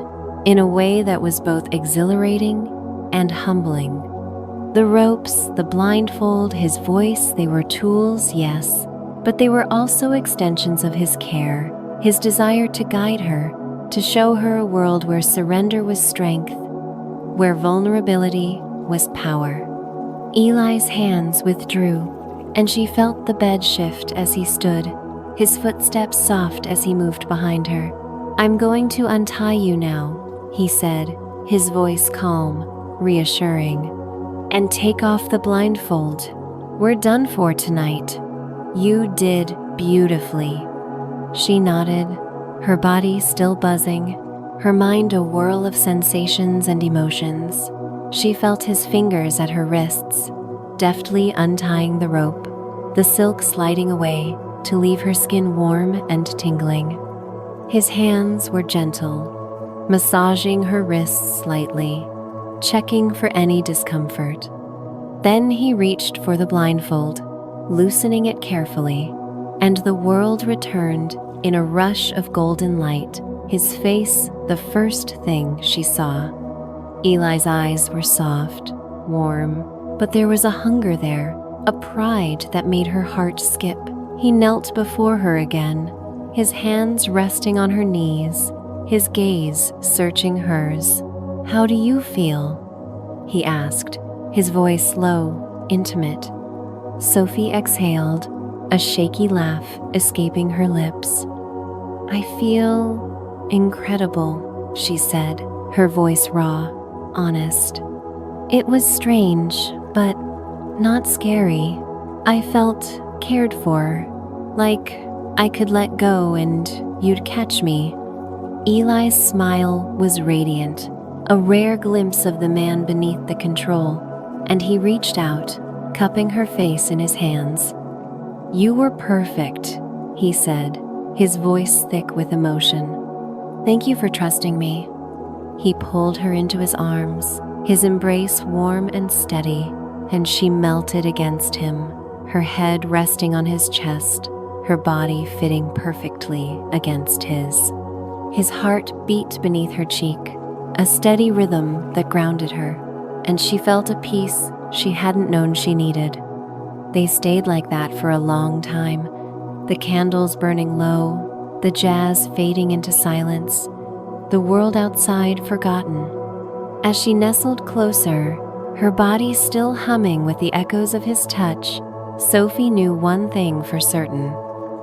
in a way that was both exhilarating and humbling. The ropes, the blindfold, his voice, they were tools, yes, but they were also extensions of his care, his desire to guide her, to show her a world where surrender was strength, where vulnerability was power. Eli's hands withdrew, and she felt the bed shift as he stood, his footsteps soft as he moved behind her. "I'm going to untie you now," he said, his voice calm, reassuring. "And take off the blindfold. We're done for tonight." "You did beautifully." She nodded, her body still buzzing, her mind a whirl of sensations and emotions. She felt his fingers at her wrists, deftly untying the rope, the silk sliding away to leave her skin warm and tingling. His hands were gentle, massaging her wrists lightly, checking for any discomfort. Then he reached for the blindfold, loosening it carefully, and the world returned in a rush of golden light, his face the first thing she saw. Eli's eyes were soft, warm, but there was a hunger there, a pride that made her heart skip. He knelt before her again, his hands resting on her knees, his gaze searching hers. "How do you feel?" he asked, his voice low, intimate. Sophie exhaled, a shaky laugh escaping her lips. "I feel incredible," she said, her voice raw, honest. "It was strange, but not scary. I felt cared for, like I could let go and you'd catch me." Eli's smile was radiant, a rare glimpse of the man beneath the control, and he reached out, cupping her face in his hands. "You were perfect," he said, his voice thick with emotion. "Thank you for trusting me." He pulled her into his arms, his embrace warm and steady, and she melted against him, her head resting on his chest, her body fitting perfectly against his. His heart beat beneath her cheek, a steady rhythm that grounded her, and she felt a peace she hadn't known she needed. They stayed like that for a long time, the candles burning low, the jazz fading into silence, the world outside forgotten. As she nestled closer, her body still humming with the echoes of his touch, Sophie knew one thing for certain: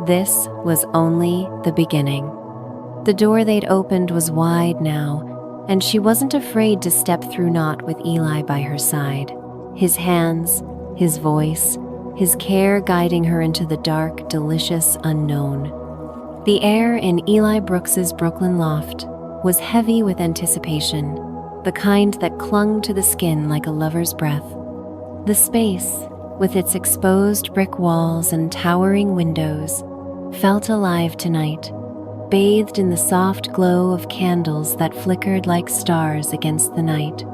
this was only the beginning. The door they'd opened was wide now, and she wasn't afraid to step through not with Eli by her side. His hands, his voice, his care guiding her into the dark, delicious unknown. The air in Eli Brooks's Brooklyn loft was heavy with anticipation, the kind that clung to the skin like a lover's breath. The space, with its exposed brick walls and towering windows, felt alive tonight, bathed in the soft glow of candles that flickered like stars against the night.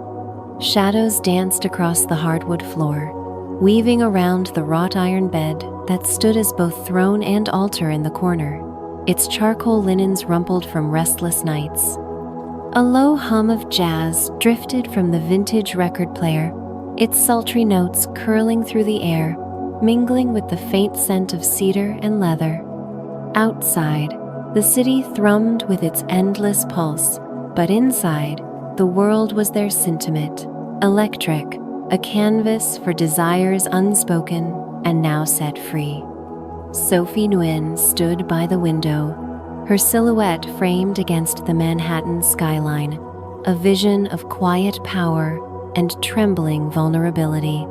Shadows danced across the hardwood floor, weaving around the wrought iron bed that stood as both throne and altar in the corner, its charcoal linens rumpled from restless nights. A low hum of jazz drifted from the vintage record player, its sultry notes curling through the air, mingling with the faint scent of cedar and leather. Outside, the city thrummed with its endless pulse, but inside, the world was their sentiment, electric, a canvas for desires unspoken and now set free. Sophie Nguyen stood by the window, her silhouette framed against the Manhattan skyline, a vision of quiet power and trembling vulnerability.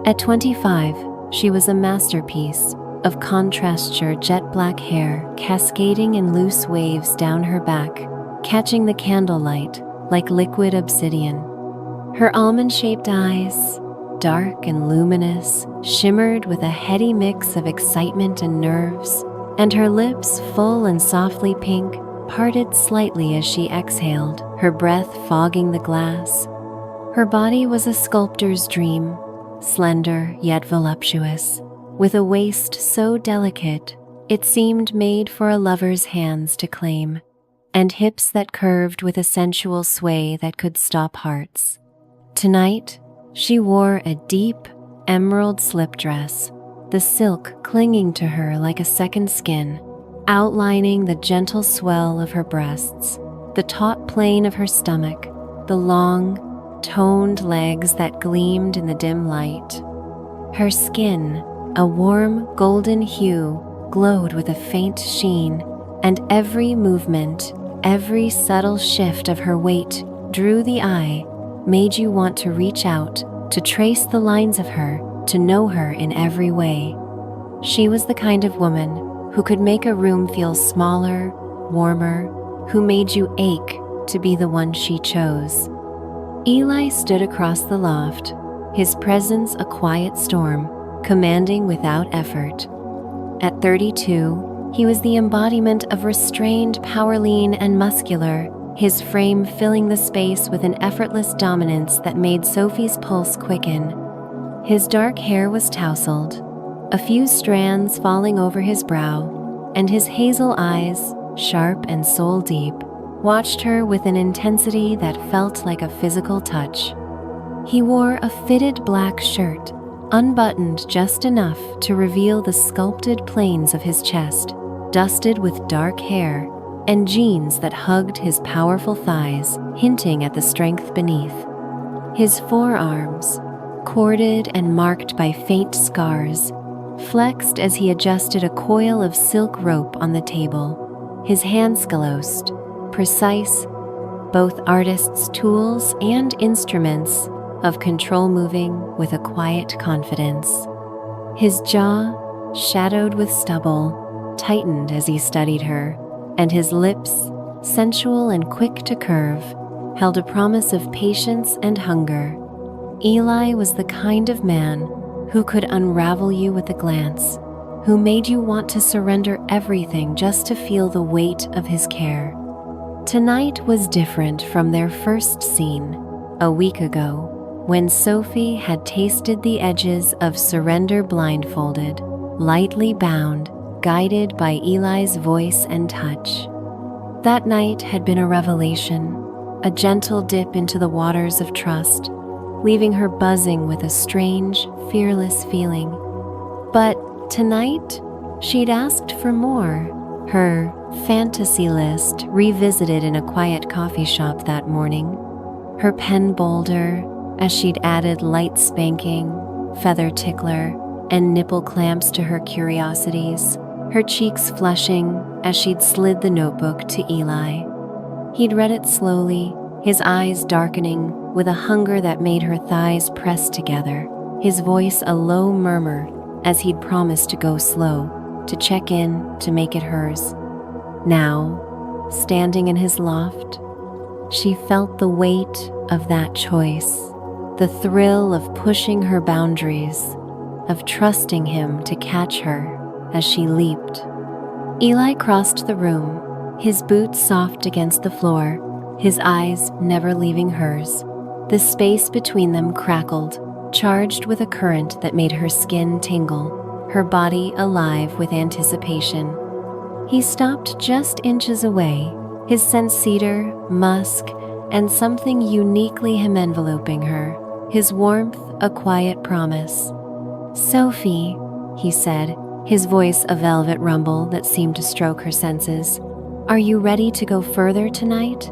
At 25, she was a masterpiece of contrasture jet-black hair cascading in loose waves down her back, catching the candlelight like liquid obsidian. Her almond-shaped eyes, dark and luminous, shimmered with a heady mix of excitement and nerves, and her lips, full and softly pink, parted slightly as she exhaled, her breath fogging the glass. Her body was a sculptor's dream, slender yet voluptuous, with a waist so delicate it seemed made for a lover's hands to claim, and hips that curved with a sensual sway that could stop hearts. Tonight, she wore a deep, emerald slip dress, the silk clinging to her like a second skin, outlining the gentle swell of her breasts, the taut plane of her stomach, the long, toned legs that gleamed in the dim light. Her skin, a warm golden hue, glowed with a faint sheen, and every movement, every subtle shift of her weight drew the eye, made you want to reach out, to trace the lines of her, to know her in every way. She was the kind of woman who could make a room feel smaller, warmer, who made you ache to be the one she chose. Eli stood across the loft, his presence a quiet storm, commanding without effort. At 32, he was the embodiment of restrained, power lean, and muscular, his frame filling the space with an effortless dominance that made Sophie's pulse quicken. His dark hair was tousled, a few strands falling over his brow, and his hazel eyes, sharp and soul-deep, watched her with an intensity that felt like a physical touch. He wore a fitted black shirt, unbuttoned just enough to reveal the sculpted planes of his chest, dusted with dark hair, and jeans that hugged his powerful thighs, hinting at the strength beneath. His forearms, corded and marked by faint scars, flexed as he adjusted a coil of silk rope on the table, his hands scalosed, precise, both artists' tools and instruments of control, moving with a quiet confidence. His jaw, shadowed with stubble, tightened as he studied her, and his lips, sensual and quick to curve, held a promise of patience and hunger. Eli was the kind of man who could unravel you with a glance, who made you want to surrender everything just to feel the weight of his care. Tonight was different from their first scene, a week ago, when Sophie had tasted the edges of surrender blindfolded, lightly bound, guided by Eli's voice and touch. That night had been a revelation, a gentle dip into the waters of trust, leaving her buzzing with a strange, fearless feeling. But tonight, she'd asked for more. Her fantasy list revisited in a quiet coffee shop that morning, her pen bolder as she'd added light spanking, feather tickler, and nipple clamps to her curiosities, her cheeks flushing as she'd slid the notebook to Eli. He'd read it slowly, his eyes darkening with a hunger that made her thighs press together, his voice a low murmur as he'd promised to go slow, to check in, to make it hers. Now, standing in his loft, she felt the weight of that choice, the thrill of pushing her boundaries, of trusting him to catch her as she leaped. Eli crossed the room, his boots soft against the floor, his eyes never leaving hers. The space between them crackled, charged with a current that made her skin tingle, her body alive with anticipation. He stopped just inches away, his scent cedar, musk, and something uniquely him enveloping her, his warmth a quiet promise. "Sophie," he said, his voice a velvet rumble that seemed to stroke her senses. "Are you ready to go further tonight?"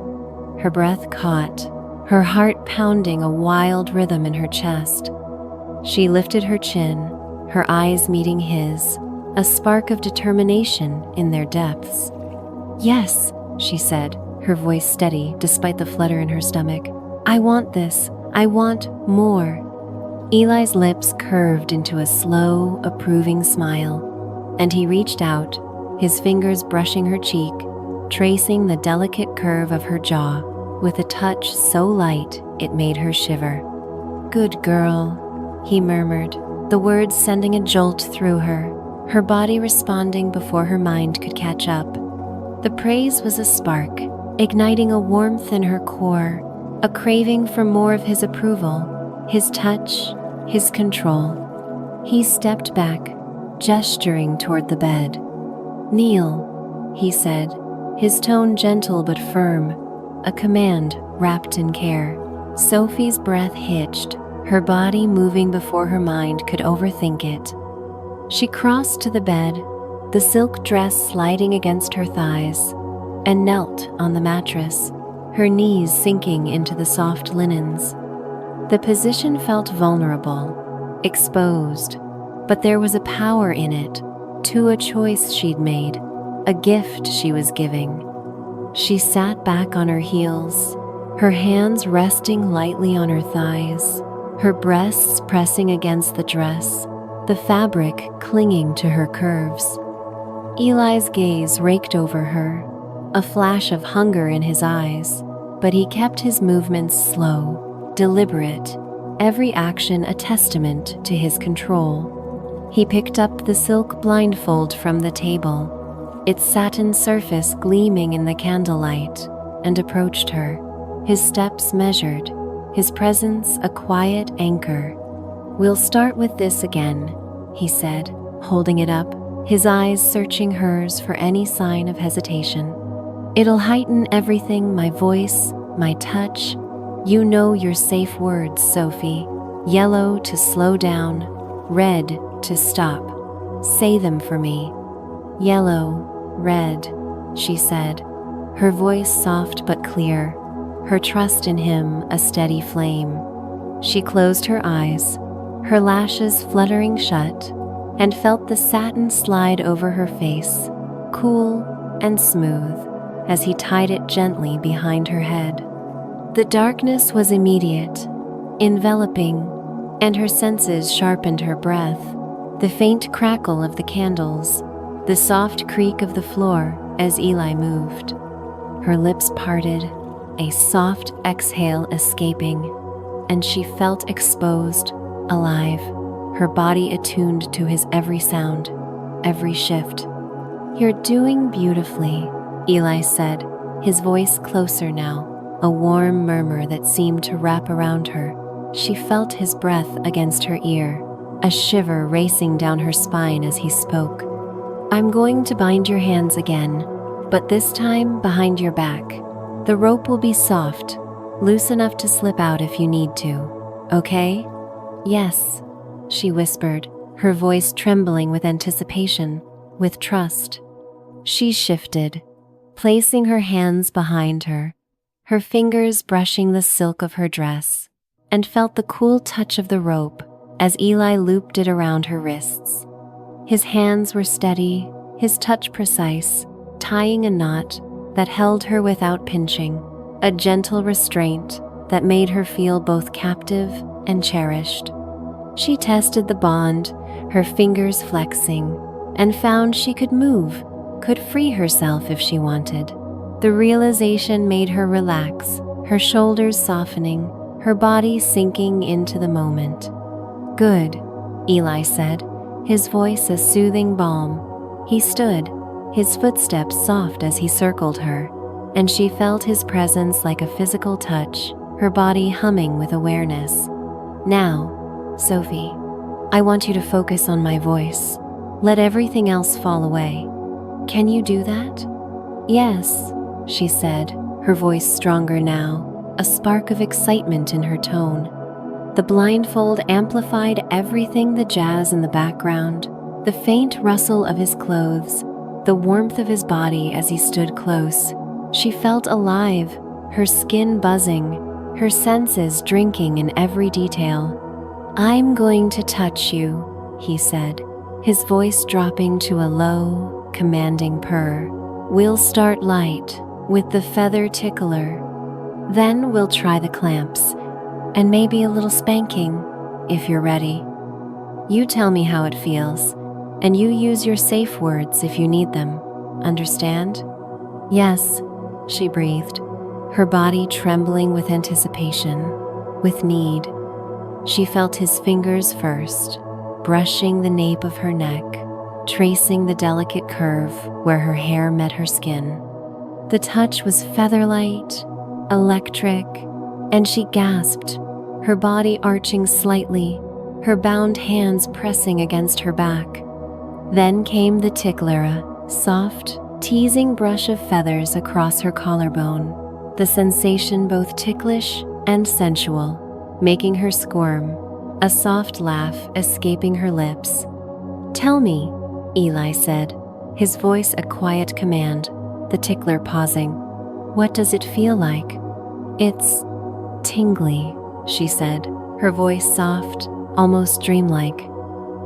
Her breath caught, her heart pounding a wild rhythm in her chest. She lifted her chin, her eyes meeting his, a spark of determination in their depths. "Yes," she said, her voice steady despite the flutter in her stomach. "I want this. I want more." Eli's lips curved into a slow, approving smile, and he reached out, his fingers brushing her cheek, tracing the delicate curve of her jaw with a touch so light it made her shiver. "Good girl," he murmured, the words sending a jolt through her body responding before her mind could catch up. The praise was a spark, igniting a warmth in her core, a craving for more of his approval, his touch, his control. He stepped back, gesturing toward the bed. "Kneel," he said, his tone gentle but firm, a command wrapped in care. Sophie's breath hitched, her body moving before her mind could overthink it. She crossed to the bed, the silk dress sliding against her thighs, and knelt on the mattress, her knees sinking into the soft linens. The position felt vulnerable, exposed, but there was a power in it, to a choice she'd made, a gift she was giving. She sat back on her heels, her hands resting lightly on her thighs, her breasts pressing against the dress, the fabric clinging to her curves. Eli's gaze raked over her, a flash of hunger in his eyes, but he kept his movements slow, deliberate, every action a testament to his control. He picked up the silk blindfold from the table, its satin surface gleaming in the candlelight, and approached her, his steps measured, his presence a quiet anchor. "We'll start with this again," he said, holding it up, his eyes searching hers for any sign of hesitation. "It'll heighten everything, my voice, my touch. You know your safe words, Sophie. Yellow to slow down, red to stop. Say them for me." "Yellow, red," she said, her voice soft but clear, her trust in him a steady flame. She closed her eyes, her lashes fluttering shut, and felt the satin slide over her face, cool and smooth, as he tied it gently behind her head. The darkness was immediate, enveloping, and her senses sharpened her breath, the faint crackle of the candles, the soft creak of the floor as Eli moved. Her lips parted, a soft exhale escaping, and she felt exposed, alive, her body attuned to his every sound, every shift. "You're doing beautifully," Eli said, his voice closer now, a warm murmur that seemed to wrap around her. She felt his breath against her ear, a shiver racing down her spine as he spoke. "I'm going to bind your hands again, but this time behind your back. The rope will be soft, loose enough to slip out if you need to, okay?" "Yes," she whispered, her voice trembling with anticipation, with trust. She shifted, placing her hands behind her, her fingers brushing the silk of her dress, and felt the cool touch of the rope as Eli looped it around her wrists. His hands were steady, his touch precise, tying a knot that held her without pinching, a gentle restraint that made her feel both captive and cherished. She tested the bond, her fingers flexing, and found she could move, could free herself if she wanted. The realization made her relax, her shoulders softening, her body sinking into the moment. "Good," Eli said, his voice a soothing balm. He stood, his footsteps soft as he circled her, and she felt his presence like a physical touch, her body humming with awareness. "Now, Sophie, I want you to focus on my voice. Let everything else fall away. Can you do that?" "Yes," she said, her voice stronger now, a spark of excitement in her tone. The blindfold amplified everything, the jazz in the background, the faint rustle of his clothes, the warmth of his body as he stood close. She felt alive, her skin buzzing, her senses drinking in every detail. "I'm going to touch you," he said, his voice dropping to a low, commanding purr. "We'll start light, with the feather tickler. Then we'll try the clamps, and maybe a little spanking, if you're ready. You tell me how it feels, and you use your safe words if you need them. Understand?" "Yes," she breathed, her body trembling with anticipation, with need. She felt his fingers first, brushing the nape of her neck, tracing the delicate curve where her hair met her skin. The touch was feather-light, electric, and she gasped, her body arching slightly, her bound hands pressing against her back. Then came the tickler, a soft, teasing brush of feathers across her collarbone, the sensation both ticklish and sensual, making her squirm, a soft laugh escaping her lips. "Tell me," Eli said, his voice a quiet command, the tickler pausing. "What does it feel like?" "It's tingly," she said, her voice soft, almost dreamlike.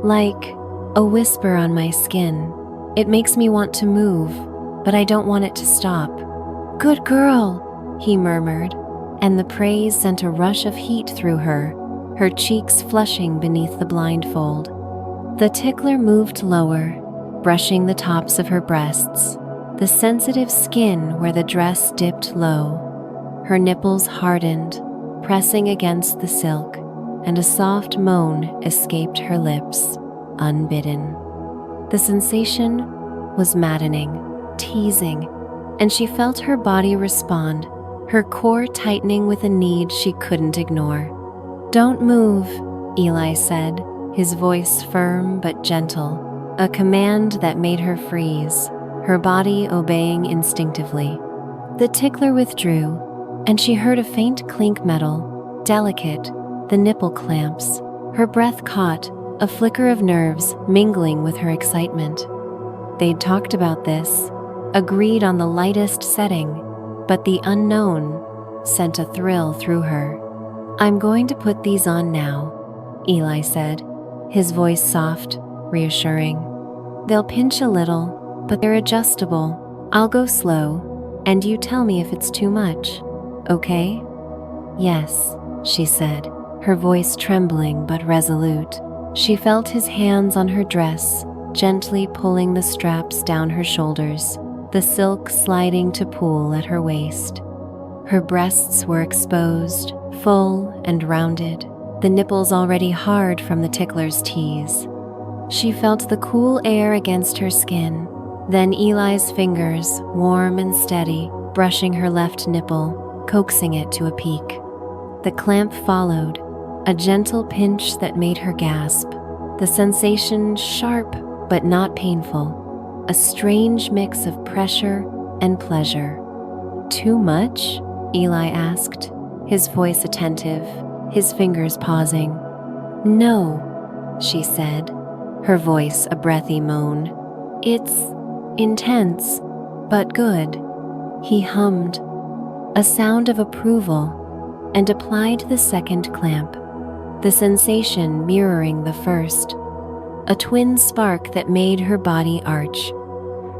"Like a whisper on my skin. It makes me want to move, but I don't want it to stop." "Good girl," he murmured, and the praise sent a rush of heat through her cheeks flushing beneath the blindfold. The tickler moved lower, brushing the tops of her breasts, the sensitive skin where the dress dipped low. Her nipples hardened, pressing against the silk, and a soft moan escaped her lips, unbidden. The sensation was maddening, teasing, and she felt her body respond, her core tightening with a need she couldn't ignore. "Don't move," Eli said, his voice firm but gentle, a command that made her freeze, her body obeying instinctively. The tickler withdrew, and she heard a faint clink metal, delicate, the nipple clamps. Her breath caught, a flicker of nerves mingling with her excitement. They'd talked about this, agreed on the lightest setting, but the unknown sent a thrill through her. "I'm going to put these on now," Eli said, his voice soft, reassuring. "They'll pinch a little, but they're adjustable. I'll go slow, and you tell me if it's too much, okay?" "Yes," she said, her voice trembling but resolute. She felt his hands on her dress, gently pulling the straps down her shoulders, the silk sliding to pool at her waist. Her breasts were exposed, full and rounded, the nipples already hard from the tickler's tease. She felt the cool air against her skin, then Eli's fingers, warm and steady, brushing her left nipple, coaxing it to a peak. The clamp followed, a gentle pinch that made her gasp, the sensation sharp but not painful, a strange mix of pressure and pleasure. "Too much?" Eli asked, his voice attentive, his fingers pausing. "No," she said, her voice a breathy moan. "It's intense, but good." He hummed, a sound of approval, and applied the second clamp, the sensation mirroring the first, a twin spark that made her body arch,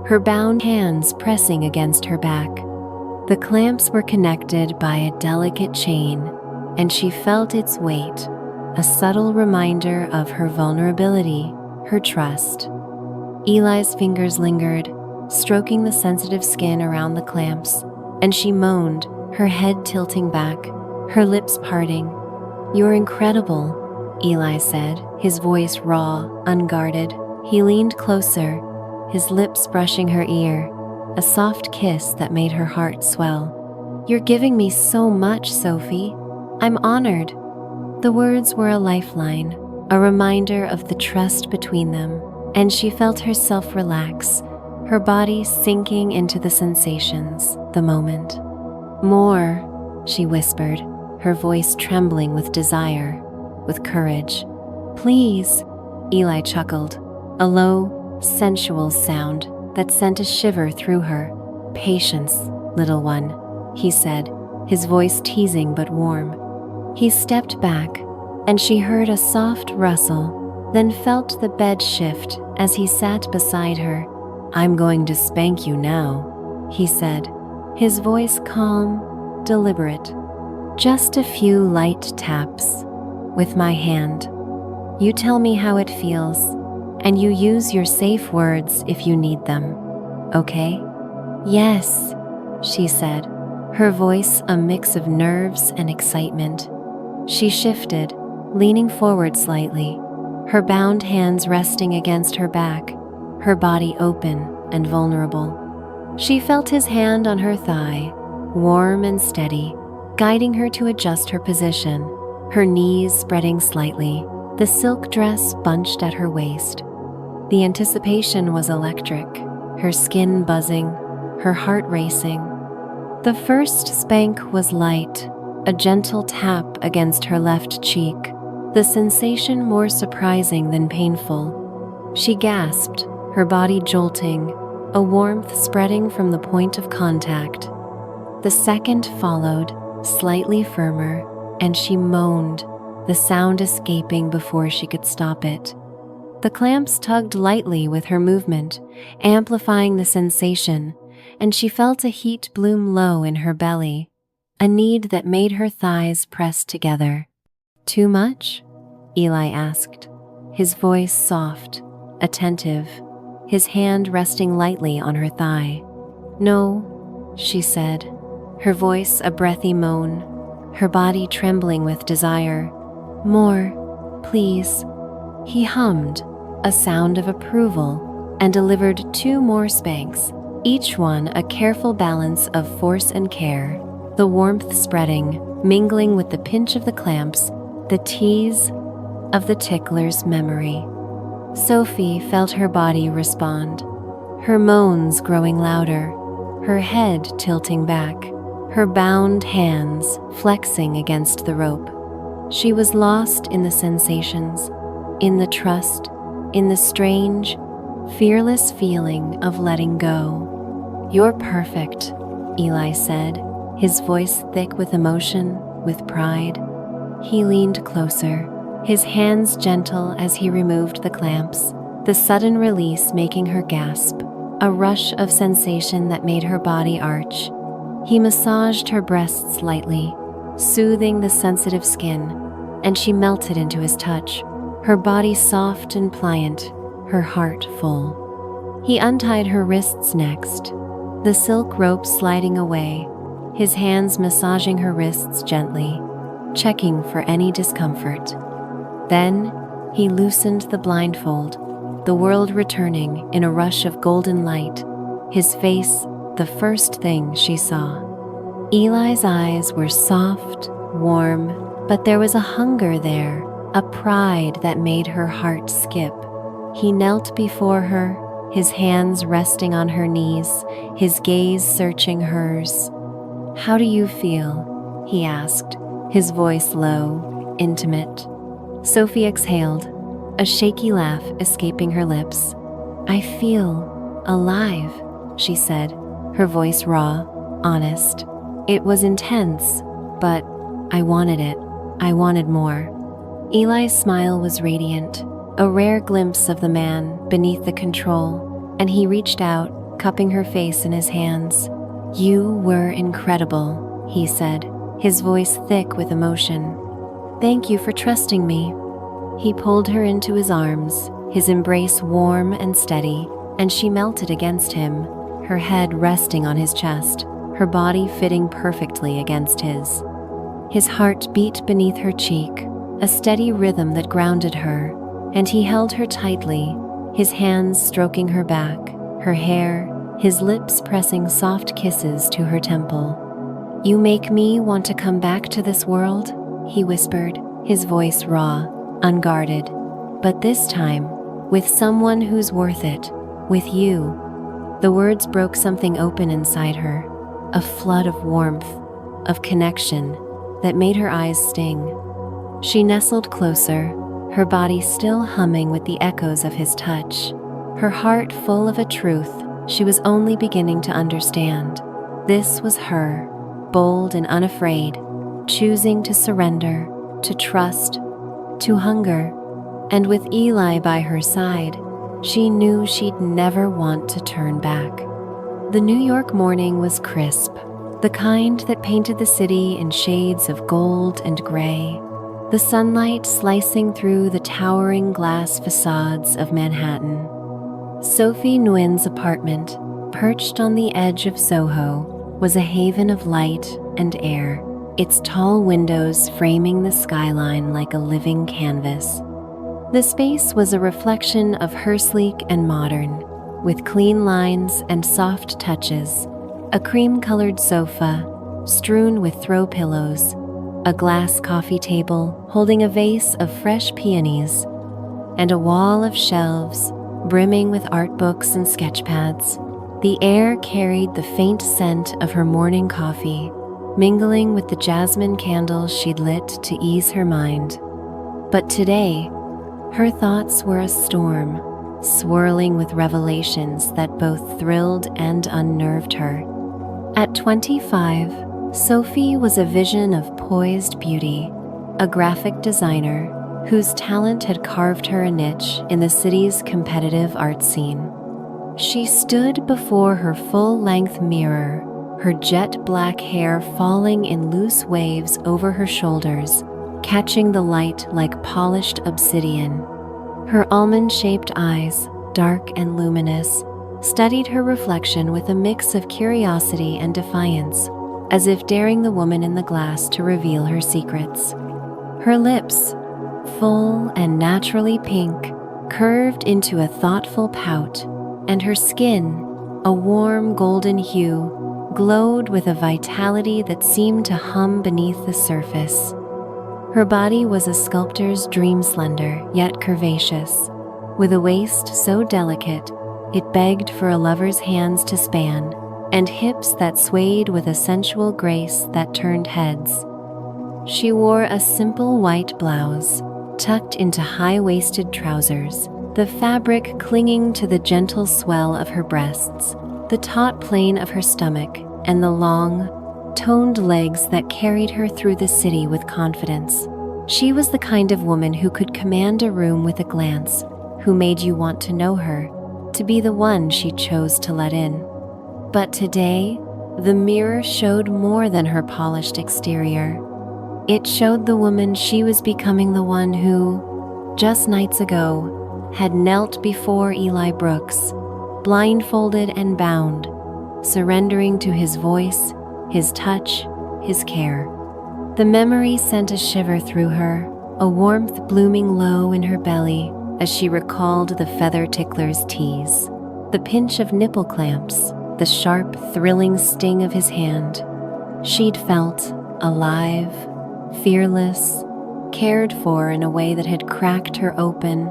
her bound hands pressing against her back. The clamps were connected by a delicate chain, and she felt its weight, a subtle reminder of her vulnerability, her trust. Eli's fingers lingered, stroking the sensitive skin around the clamps, and she moaned, her head tilting back, her lips parting. "You're incredible," Eli said, his voice raw, unguarded. He leaned closer, his lips brushing her ear, a soft kiss that made her heart swell. "You're giving me so much, Sophie. I'm honored." The words were a lifeline, a reminder of the trust between them, and she felt herself relax, her body sinking into the sensations, the moment. "More," she whispered, her voice trembling with desire, with courage. "Please," Eli chuckled, a low, sensual sound that sent a shiver through her. "Patience, little one," he said, his voice teasing but warm. He stepped back, and she heard a soft rustle, then felt the bed shift as he sat beside her. "I'm going to spank you now," he said, his voice calm, deliberate. "Just a few light taps with my hand. You tell me how it feels, and you use your safe words if you need them, okay?" "Yes," she said, her voice a mix of nerves and excitement. She shifted, leaning forward slightly, her bound hands resting against her back, her body open and vulnerable. She felt his hand on her thigh, warm and steady, guiding her to adjust her position, her knees spreading slightly, the silk dress bunched at her waist. The anticipation was electric, her skin buzzing, her heart racing. The first spank was light, a gentle tap against her left cheek, the sensation more surprising than painful. She gasped, her body jolting, a warmth spreading from the point of contact. The second followed, slightly firmer, and she moaned, the sound escaping before she could stop it. The clamps tugged lightly with her movement, amplifying the sensation, and she felt a heat bloom low in her belly, a need that made her thighs press together. "Too much?" Eli asked, his voice soft, attentive. his hand resting lightly on her thigh. "No," she said, her voice a breathy moan, her body trembling with desire. "More, please." He hummed, a sound of approval, and delivered 2 more spanks, each one a careful balance of force and care, the warmth spreading, mingling with the pinch of the clamps, the tease of the tickler's memory. Sophie felt her body respond, her moans growing louder, her head tilting back, her bound hands flexing against the rope. She was lost in the sensations, in the trust, in the strange, fearless feeling of letting go. "You're perfect," Eli said, his voice thick with emotion, with pride. He leaned closer, his hands gentle as he removed the clamps, the sudden release making her gasp, a rush of sensation that made her body arch. He massaged her breasts lightly, soothing the sensitive skin, and she melted into his touch, her body soft and pliant, her heart full. He untied her wrists next, the silk rope sliding away, his hands massaging her wrists gently, checking for any discomfort. Then he loosened the blindfold, the world returning in a rush of golden light, his face the first thing she saw. Eli's eyes were soft, warm, but there was a hunger there, a pride that made her heart skip. He knelt before her, his hands resting on her knees, his gaze searching hers. "How do you feel?" he asked, his voice low, intimate. Sophie exhaled, a shaky laugh escaping her lips. "I feel alive," she said, her voice raw, honest. It was intense, but I wanted it. I wanted more. Eli's smile was radiant, a rare glimpse of the man beneath the control, and he reached out, cupping her face in his hands. "You were incredible," he said, his voice thick with emotion. "Thank you for trusting me." He pulled her into his arms, his embrace warm and steady, and she melted against him, her head resting on his chest, her body fitting perfectly against his. His heart beat beneath her cheek, a steady rhythm that grounded her, and he held her tightly, his hands stroking her back, her hair, his lips pressing soft kisses to her temple. "You make me want to come back to this world," he whispered, his voice raw, unguarded. "But this time, with someone who's worth it, with you." The words broke something open inside her, a flood of warmth, of connection, that made her eyes sting. She nestled closer, her body still humming with the echoes of his touch, her heart full of a truth she was only beginning to understand. This was her, bold and unafraid, choosing to surrender, to trust, to hunger. And with Eli by her side, she knew she'd never want to turn back. The New York morning was crisp, the kind that painted the city in shades of gold and gray, the sunlight slicing through the towering glass facades of Manhattan. Sophie Nguyen's apartment, perched on the edge of Soho, was a haven of light and air, its tall windows framing the skyline like a living canvas. The space was a reflection of her sleek and modern, with clean lines and soft touches, a cream-colored sofa strewn with throw pillows, a glass coffee table holding a vase of fresh peonies, and a wall of shelves brimming with art books and sketch pads. The air carried the faint scent of her morning coffee, mingling with the jasmine candles she'd lit to ease her mind. But today, her thoughts were a storm, swirling with revelations that both thrilled and unnerved her. At 25, Sophie was a vision of poised beauty, a graphic designer whose talent had carved her a niche in the city's competitive art scene. She stood before her full-length mirror, her jet black hair falling in loose waves over her shoulders, catching the light like polished obsidian. Her almond-shaped eyes, dark and luminous, studied her reflection with a mix of curiosity and defiance, as if daring the woman in the glass to reveal her secrets. Her lips, full and naturally pink, curved into a thoughtful pout, and her skin, a warm golden hue, glowed with a vitality that seemed to hum beneath the surface. Her body was a sculptor's dream, slender yet curvaceous, with a waist so delicate it begged for a lover's hands to span, and hips that swayed with a sensual grace that turned heads. She wore a simple white blouse, tucked into high-waisted trousers, the fabric clinging to the gentle swell of her breasts, the taut plane of her stomach, and the long, toned legs that carried her through the city with confidence. She was the kind of woman who could command a room with a glance, who made you want to know her, to be the one she chose to let in. But today, the mirror showed more than her polished exterior. It showed the woman she was becoming, the one who, just nights ago, had knelt before Eli Brooks, blindfolded and bound, surrendering to his voice, his touch, his care. The memory sent a shiver through her, a warmth blooming low in her belly as she recalled the feather tickler's tease, the pinch of nipple clamps, the sharp, thrilling sting of his hand. She'd felt alive, fearless, cared for in a way that had cracked her open,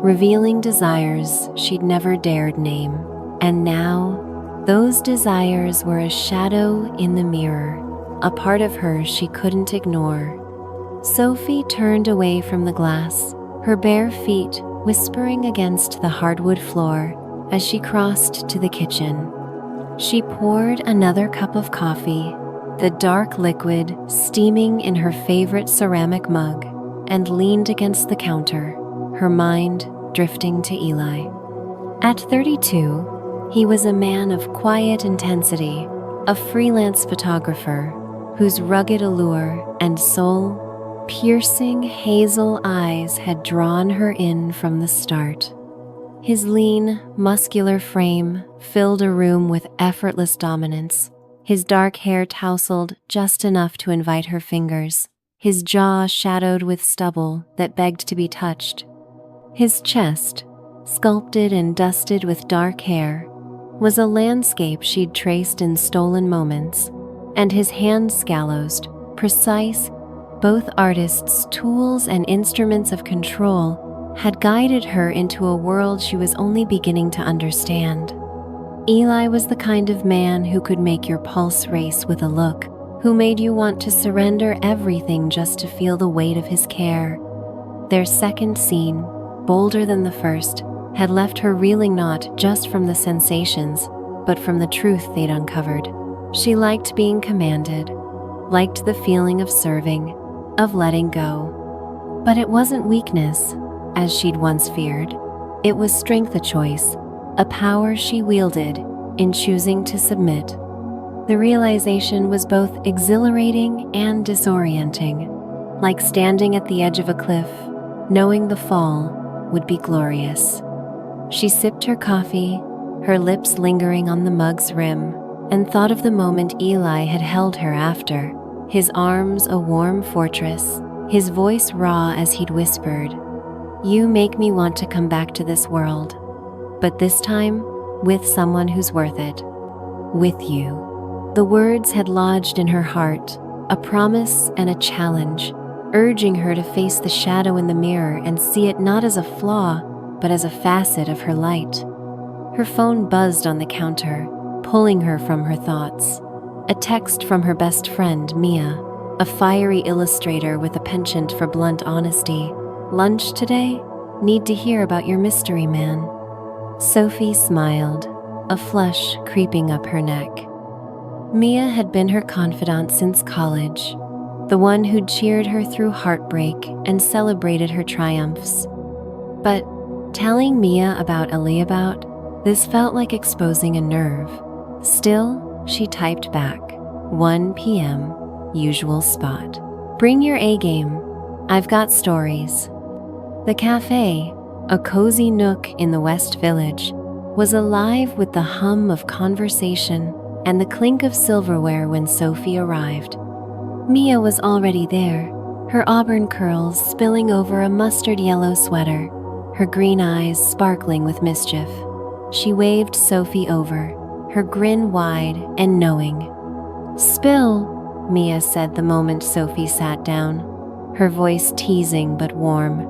revealing desires she'd never dared name. And now, those desires were a shadow in the mirror, a part of her she couldn't ignore. Sophie turned away from the glass, her bare feet whispering against the hardwood floor as she crossed to the kitchen. She poured another cup of coffee, the dark liquid steaming in her favorite ceramic mug, and leaned against the counter, her mind drifting to Eli. At 32, he was a man of quiet intensity, a freelance photographer whose rugged allure and soul-piercing hazel eyes had drawn her in from the start. His lean, muscular frame filled a room with effortless dominance, his dark hair tousled just enough to invite her fingers, his jaw shadowed with stubble that begged to be touched. His chest, sculpted and dusted with dark hair, was a landscape she'd traced in stolen moments, and his hands scallowed, precise, both artists' tools and instruments of control, had guided her into a world she was only beginning to understand. Eli was the kind of man who could make your pulse race with a look, who made you want to surrender everything just to feel the weight of his care. Their second scene, bolder than the first, had left her reeling not just from the sensations, but from the truth they'd uncovered. She liked being commanded, liked the feeling of serving, of letting go. But it wasn't weakness, as she'd once feared. It was strength, a choice, a power she wielded in choosing to submit. The realization was both exhilarating and disorienting, like standing at the edge of a cliff, knowing the fall would be glorious. She sipped her coffee, her lips lingering on the mug's rim, and thought of the moment Eli had held her after, his arms a warm fortress, his voice raw as he'd whispered, "You make me want to come back to this world, but this time with someone who's worth it. With you." The words had lodged in her heart, a promise and a challenge, urging her to face the shadow in the mirror and see it not as a flaw, but as a facet of her light. Her phone buzzed on the counter, pulling her from her thoughts. A text from her best friend, Mia, a fiery illustrator with a penchant for blunt honesty. "Lunch today? Need to hear about your mystery man." Sophie smiled, a flush creeping up her neck. Mia had been her confidant since college, the one who'd cheered her through heartbreak and celebrated her triumphs. But telling Mia about this felt like exposing a nerve. Still, she typed back, 1 p.m., usual spot. "Bring your A game. I've got stories." The cafe, A cozy nook in the West Village was alive with the hum of conversation and the clink of silverware when Sophie arrived. Mia was already there, her auburn curls spilling over a mustard yellow sweater, her green eyes sparkling with mischief. She waved Sophie over, her grin wide and knowing. "Spill," Mia said the moment Sophie sat down, her voice teasing but warm.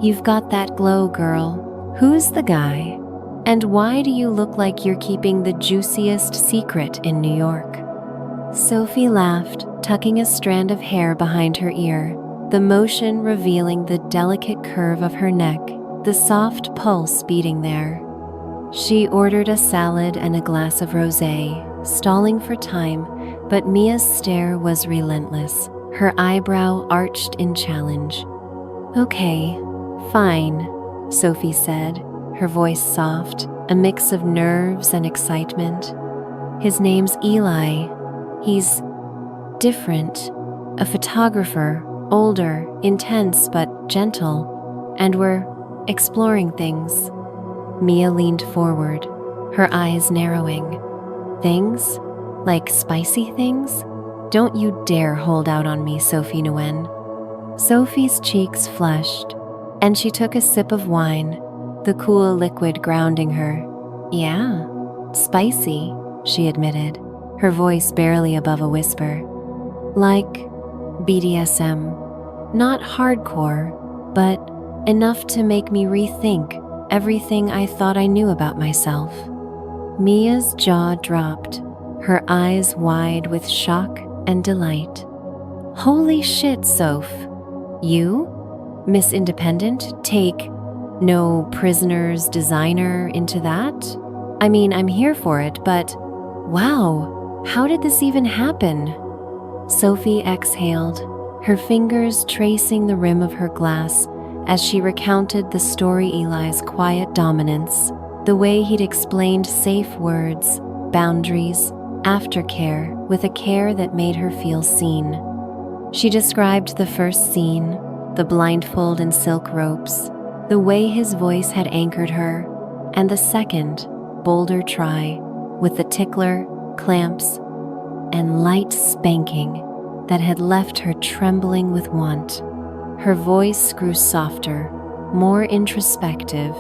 "You've got that glow, girl. Who's the guy? And why do you look like you're keeping the juiciest secret in New York?" Sophie laughed, tucking a strand of hair behind her ear, the motion revealing the delicate curve of her neck, the soft pulse beating there. She ordered a salad and a glass of rosé, stalling for time, but Mia's stare was relentless, her eyebrow arched in challenge. "Okay, fine," Sophie said, her voice soft, a mix of nerves and excitement. "His name's Eli. He's different, a photographer, older, intense but gentle, and we're exploring things." Mia leaned forward, her eyes narrowing. "Things? Like spicy things? Don't you dare hold out on me, Sophie Nguyen." Sophie's cheeks flushed, and she took a sip of wine, the cool liquid grounding her. "Yeah, spicy," she admitted, her voice barely above a whisper. "Like BDSM. Not hardcore, but enough to make me rethink everything I thought I knew about myself." Mia's jaw dropped, her eyes wide with shock and delight. "Holy shit, Soph. You? Miss Independent? Take no prisoners designer into that? I mean, I'm here for it, but wow, how did this even happen?" Sophie exhaled, her fingers tracing the rim of her glass as she recounted the story Eli's quiet dominance, the way he'd explained safe words, boundaries, aftercare with a care that made her feel seen. She described the first scene, the blindfold and silk ropes, the way his voice had anchored her, and the second, bolder try, with the tickler, clamps, and light spanking that had left her trembling with want. Her voice grew softer, more introspective,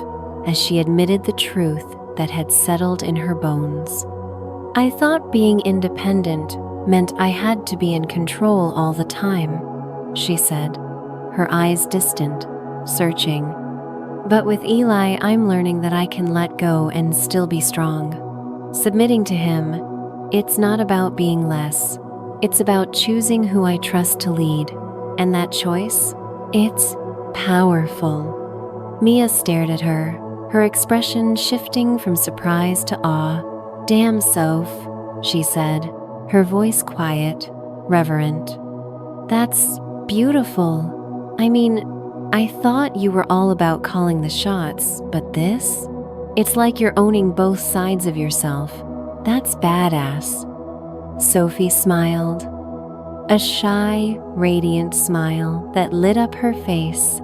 as she admitted the truth that had settled in her bones. "I thought being independent meant I had to be in control all the time," she said, her eyes distant, searching. "But with Eli, I'm learning that I can let go and still be strong. Submitting to him, it's not about being less. It's about choosing who I trust to lead. And that choice? It's powerful." Mia stared at her, her expression shifting from surprise to awe. "Damn, Soph," she said, her voice quiet, reverent. "That's beautiful. I mean, I thought you were all about calling the shots, but this? It's like you're owning both sides of yourself. That's badass." Sophie smiled, a shy, radiant smile that lit up her face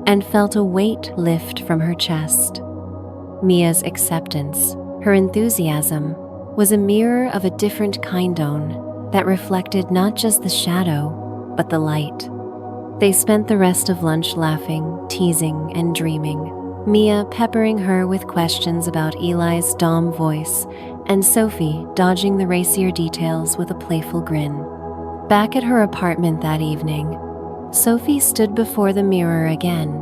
and felt a weight lift from her chest. Mia's acceptance, her enthusiasm, was a mirror of a different kind that reflected not just the shadow, but the light. They spent the rest of lunch laughing, teasing, and dreaming, Mia peppering her with questions about Eli's Dom voice, and Sophie dodging the racier details with a playful grin. Back at her apartment that evening, Sophie stood before the mirror again,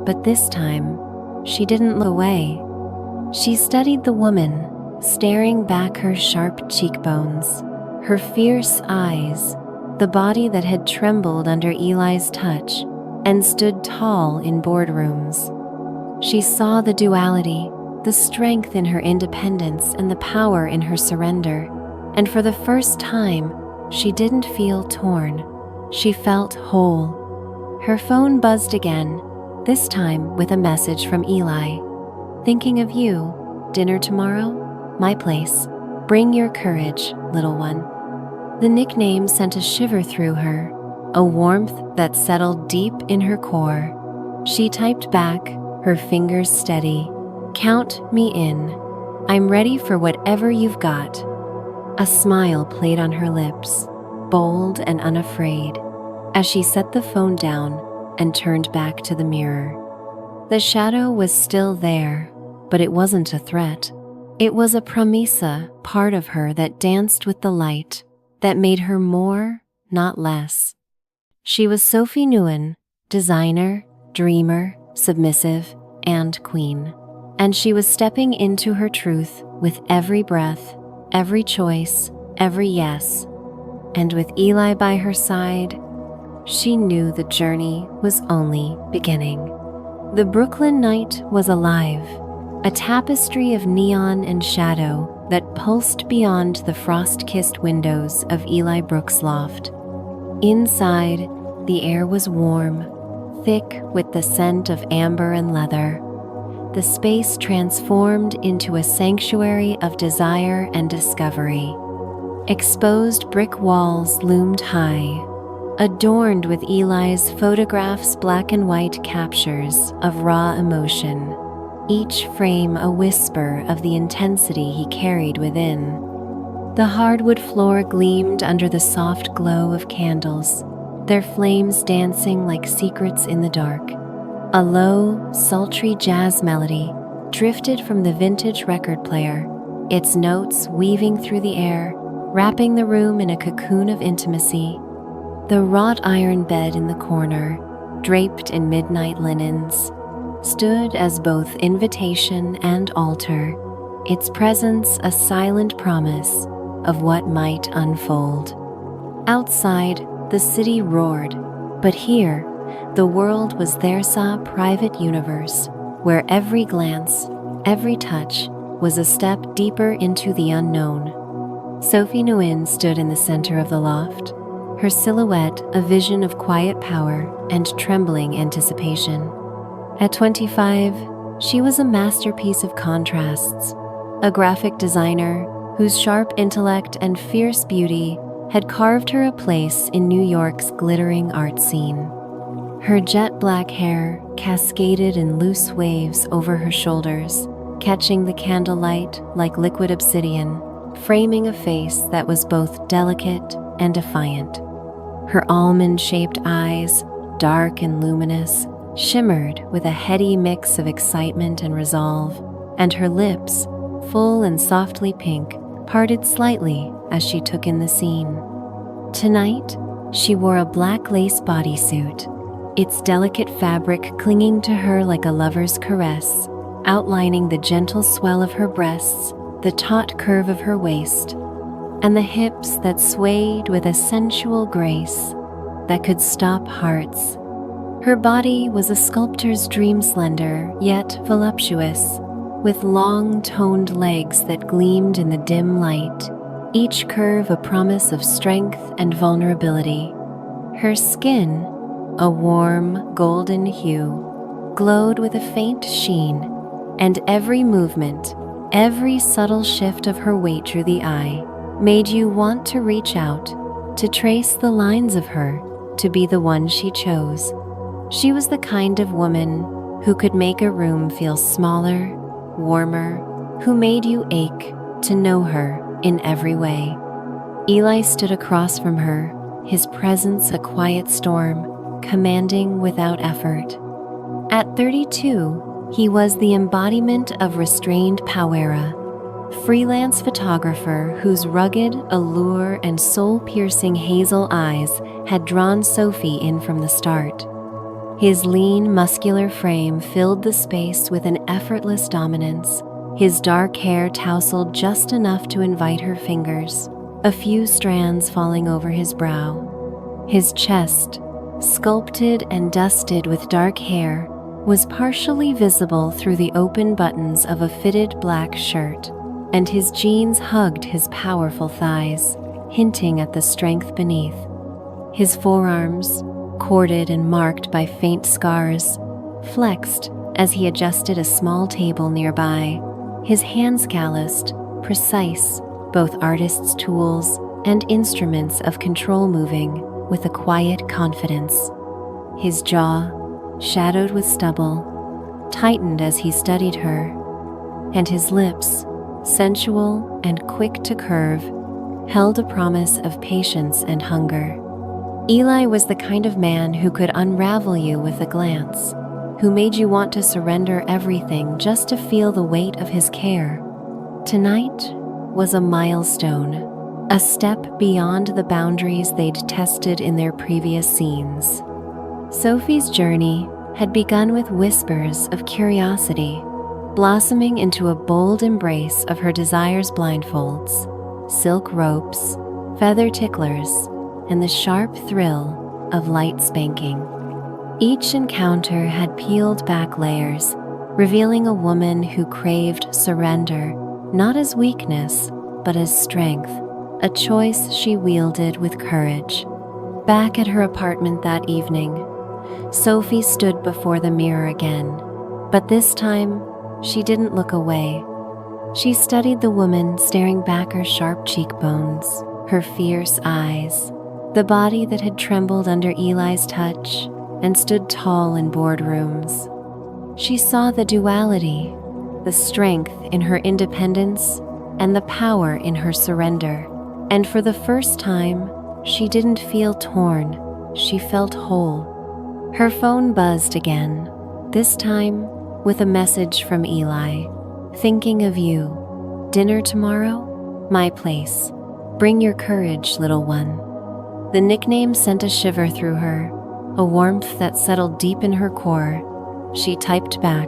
but this time, she didn't look away. She studied the woman, staring back her sharp cheekbones, her fierce eyes, the body that had trembled under Eli's touch and stood tall in boardrooms. She saw the duality, the strength in her independence and the power in her surrender, and for the first time, she didn't feel torn. She felt whole. Her phone buzzed again, this time with a message from Eli. "Thinking of you. Dinner tomorrow? My place. Bring your courage, little one." The nickname sent a shiver through her, a warmth that settled deep in her core. She typed back, her fingers steady. "Count me in. I'm ready for whatever you've got." A smile played on her lips, bold and unafraid, as she set the phone down and turned back to the mirror. The shadow was still there, but it wasn't a threat. It was a promesa, part of her that danced with the light, that made her more, not less. She was Sophie Nguyen, designer, dreamer, submissive, and queen. And she was stepping into her truth with every breath, every choice, every yes. And with Eli by her side, she knew the journey was only beginning. The Brooklyn night was alive, a tapestry of neon and shadow that pulsed beyond the frost-kissed windows of Eli Brooks' loft. Inside, the air was warm, thick with the scent of amber and leather. The space transformed into a sanctuary of desire and discovery. Exposed brick walls loomed high, adorned with Eli's photographs' black and white captures of raw emotion, each frame a whisper of the intensity he carried within. The hardwood floor gleamed under the soft glow of candles, their flames dancing like secrets in the dark. A low, sultry jazz melody drifted from the vintage record player, its notes weaving through the air, wrapping the room in a cocoon of intimacy. The wrought iron bed in the corner, draped in midnight linens, stood as both invitation and altar, its presence a silent promise of what might unfold. Outside, the city roared, but here, the world was their private universe, where every glance, every touch, was a step deeper into the unknown. Sophie Nguyen stood in the center of the loft, her silhouette a vision of quiet power and trembling anticipation. At 25, she was a masterpiece of contrasts, a graphic designer whose sharp intellect and fierce beauty had carved her a place in New York's glittering art scene. Her jet black hair cascaded in loose waves over her shoulders, catching the candlelight like liquid obsidian, framing a face that was both delicate and defiant. Her almond-shaped eyes, dark and luminous, shimmered with a heady mix of excitement and resolve, and her lips, full and softly pink, parted slightly as she took in the scene. Tonight, she wore a black lace bodysuit, its delicate fabric clinging to her like a lover's caress, outlining the gentle swell of her breasts, the taut curve of her waist, and the hips that swayed with a sensual grace that could stop hearts. Her body was a sculptor's dream, slender yet voluptuous, with long toned legs that gleamed in the dim light, each curve a promise of strength and vulnerability. Her skin, a warm golden hue, glowed with a faint sheen, and every movement, every subtle shift of her weight drew the eye, made you want to reach out, to trace the lines of her, to be the one she chose. She was the kind of woman who could make a room feel smaller, warmer, who made you ache to know her in every way. Eli stood across from her, his presence a quiet storm, commanding without effort. At 32, he was the embodiment of restrained power, freelance photographer whose rugged allure and soul-piercing hazel eyes had drawn Sophie in from the start. His lean, muscular frame filled the space with an effortless dominance, his dark hair tousled just enough to invite her fingers, a few strands falling over his brow. His chest, sculpted and dusted with dark hair, was partially visible through the open buttons of a fitted black shirt, and his jeans hugged his powerful thighs, hinting at the strength beneath. His forearms, corded and marked by faint scars, flexed as he adjusted a small table nearby, his hands calloused, precise, both artist's tools and instruments of control moving with a quiet confidence. His jaw, shadowed with stubble, tightened as he studied her, and his lips, sensual and quick to curve, held a promise of patience and hunger. Eli was the kind of man who could unravel you with a glance, who made you want to surrender everything just to feel the weight of his care. Tonight was a milestone, a step beyond the boundaries they'd tested in their previous scenes. Sophie's journey had begun with whispers of curiosity, blossoming into a bold embrace of her desire's blindfolds, silk ropes, feather ticklers, and the sharp thrill of light spanking. Each encounter had peeled back layers, revealing a woman who craved surrender, not as weakness, but as strength, a choice she wielded with courage. Back at her apartment that evening, Sophie stood before the mirror again, but this time, she didn't look away. She studied the woman staring back her sharp cheekbones, her fierce eyes, the body that had trembled under Eli's touch and stood tall in boardrooms. She saw the duality, the strength in her independence and the power in her surrender. And for the first time, she didn't feel torn, she felt whole. Her phone buzzed again, this time with a message from Eli. Thinking of you. Dinner tomorrow? My place. Bring your courage, little one. The nickname sent a shiver through her, a warmth that settled deep in her core. She typed back,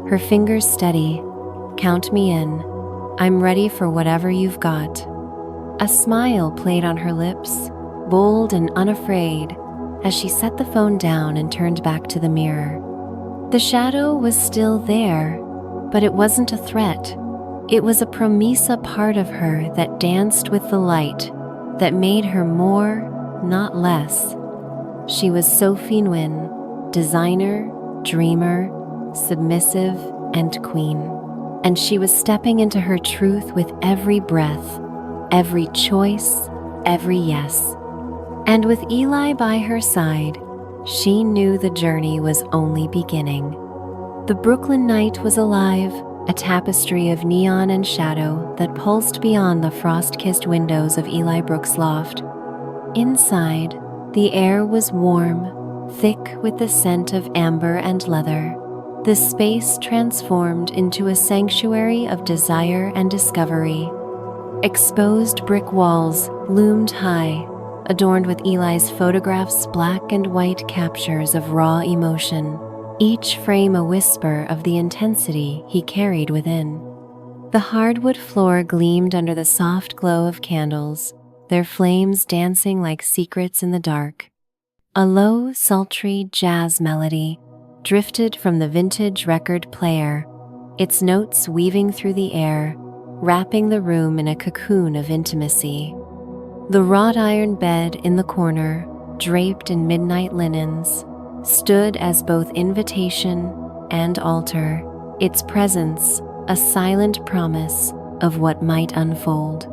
her fingers steady. Count me in. I'm ready for whatever you've got. A smile played on her lips, bold and unafraid, as she set the phone down and turned back to the mirror. The shadow was still there, but it wasn't a threat. It was a promesa part of her that danced with the light, that made her more, not less. She was Sophie Nguyen, designer, dreamer, submissive, and queen. And she was stepping into her truth with every breath, every choice, every yes. And with Eli by her side, she knew the journey was only beginning. The Brooklyn night was alive, a tapestry of neon and shadow that pulsed beyond the frost-kissed windows of Eli Brooks' loft. Inside, the air was warm, thick with the scent of amber and leather. The space transformed into a sanctuary of desire and discovery. Exposed brick walls loomed high, adorned with Eli's photographs, black and white captures of raw emotion, each frame a whisper of the intensity he carried within. The hardwood floor gleamed under the soft glow of candles, their flames dancing like secrets in the dark. A low, sultry jazz melody drifted from the vintage record player, its notes weaving through the air, wrapping the room in a cocoon of intimacy. The wrought iron bed in the corner, draped in midnight linens, stood as both invitation and altar, its presence a silent promise of what might unfold.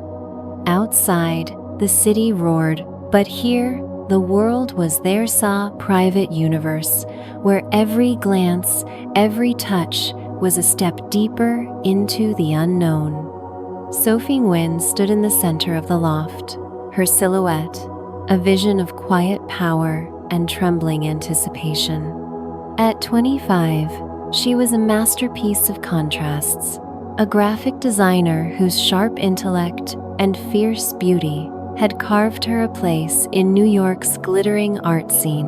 Outside, the city roared, but here, the world was their private universe, where every glance, every touch was a step deeper into the unknown. Sophie Nguyen stood in the center of the loft, her silhouette, a vision of quiet power and trembling anticipation. At 25, she was a masterpiece of contrasts, a graphic designer whose sharp intellect and fierce beauty had carved her a place in New York's glittering art scene.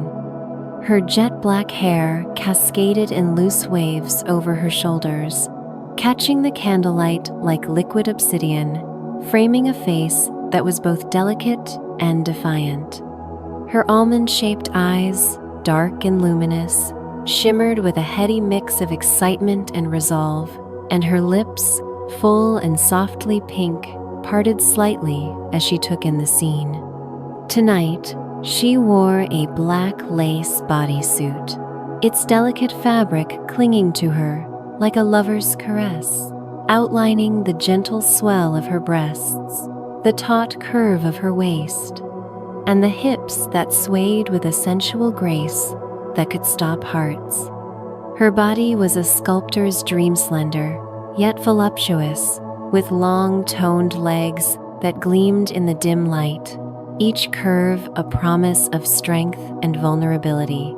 Her jet-black hair cascaded in loose waves over her shoulders, catching the candlelight like liquid obsidian, framing a face that was both delicate and defiant. Her almond-shaped eyes, dark and luminous, shimmered with a heady mix of excitement and resolve, and her lips, full and softly pink, parted slightly as she took in the scene. Tonight, she wore a black lace bodysuit, its delicate fabric clinging to her like a lover's caress, outlining the gentle swell of her breasts, the taut curve of her waist, and the hips that swayed with a sensual grace that could stop hearts. Her body was a sculptor's dream slender, yet voluptuous, with long, toned legs that gleamed in the dim light, each curve a promise of strength and vulnerability.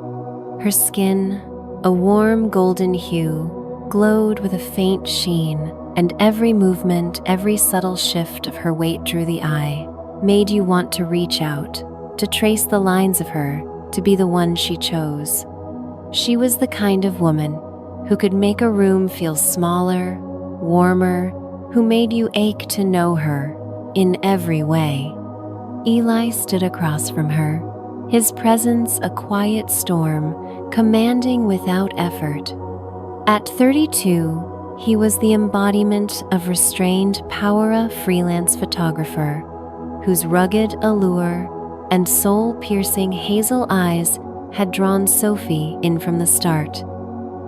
Her skin, a warm golden hue, glowed with a faint sheen, and every movement, every subtle shift of her weight drew the eye, made you want to reach out, to trace the lines of her, to be the one she chose. She was the kind of woman who could make a room feel smaller, warmer, who made you ache to know her in every way. Eli stood across from her, his presence a quiet storm, commanding without effort. At 32, he was the embodiment of restrained power freelance photographer, whose rugged allure and soul-piercing hazel eyes had drawn Sophie in from the start.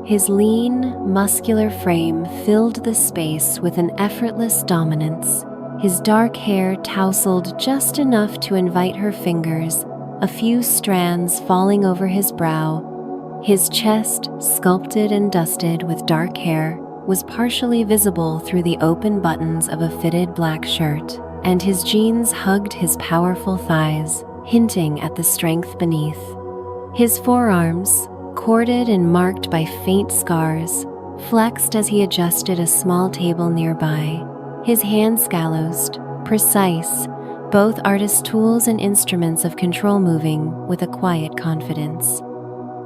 His lean, muscular frame filled the space with an effortless dominance, his dark hair tousled just enough to invite her fingers, a few strands falling over his brow. His chest, sculpted and dusted with dark hair, was partially visible through the open buttons of a fitted black shirt, and his jeans hugged his powerful thighs, hinting at the strength beneath. His forearms, corded and marked by faint scars, flexed as he adjusted a small table nearby, his hands scalloped, precise, both artist tools and instruments of control moving with a quiet confidence.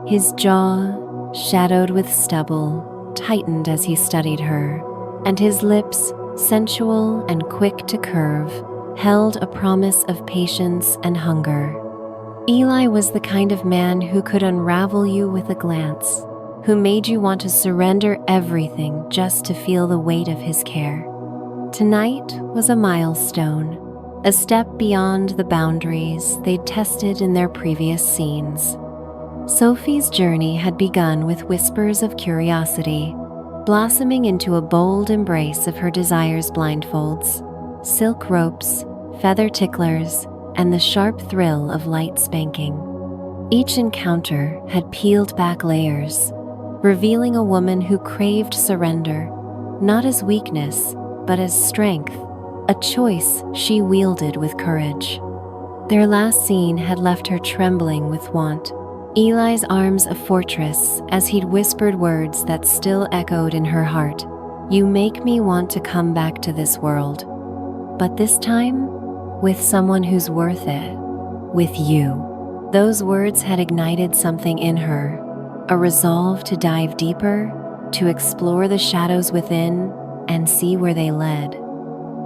His jaw, shadowed with stubble, tightened as he studied her, and his lips, sensual and quick to curve, held a promise of patience and hunger. Eli was the kind of man who could unravel you with a glance, who made you want to surrender everything just to feel the weight of his care. Tonight was a milestone, a step beyond the boundaries they'd tested in their previous scenes. Sophie's journey had begun with whispers of curiosity, blossoming into a bold embrace of her desires' blindfolds, silk ropes, feather ticklers, and the sharp thrill of light spanking. Each encounter had peeled back layers, revealing a woman who craved surrender, not as weakness, but as strength, a choice she wielded with courage. Their last scene had left her trembling with want, Eli's arms a fortress as he'd whispered words that still echoed in her heart. "You make me want to come back to this world. But this time, with someone who's worth it. With you." Those words had ignited something in her, a resolve to dive deeper, to explore the shadows within, and see where they led.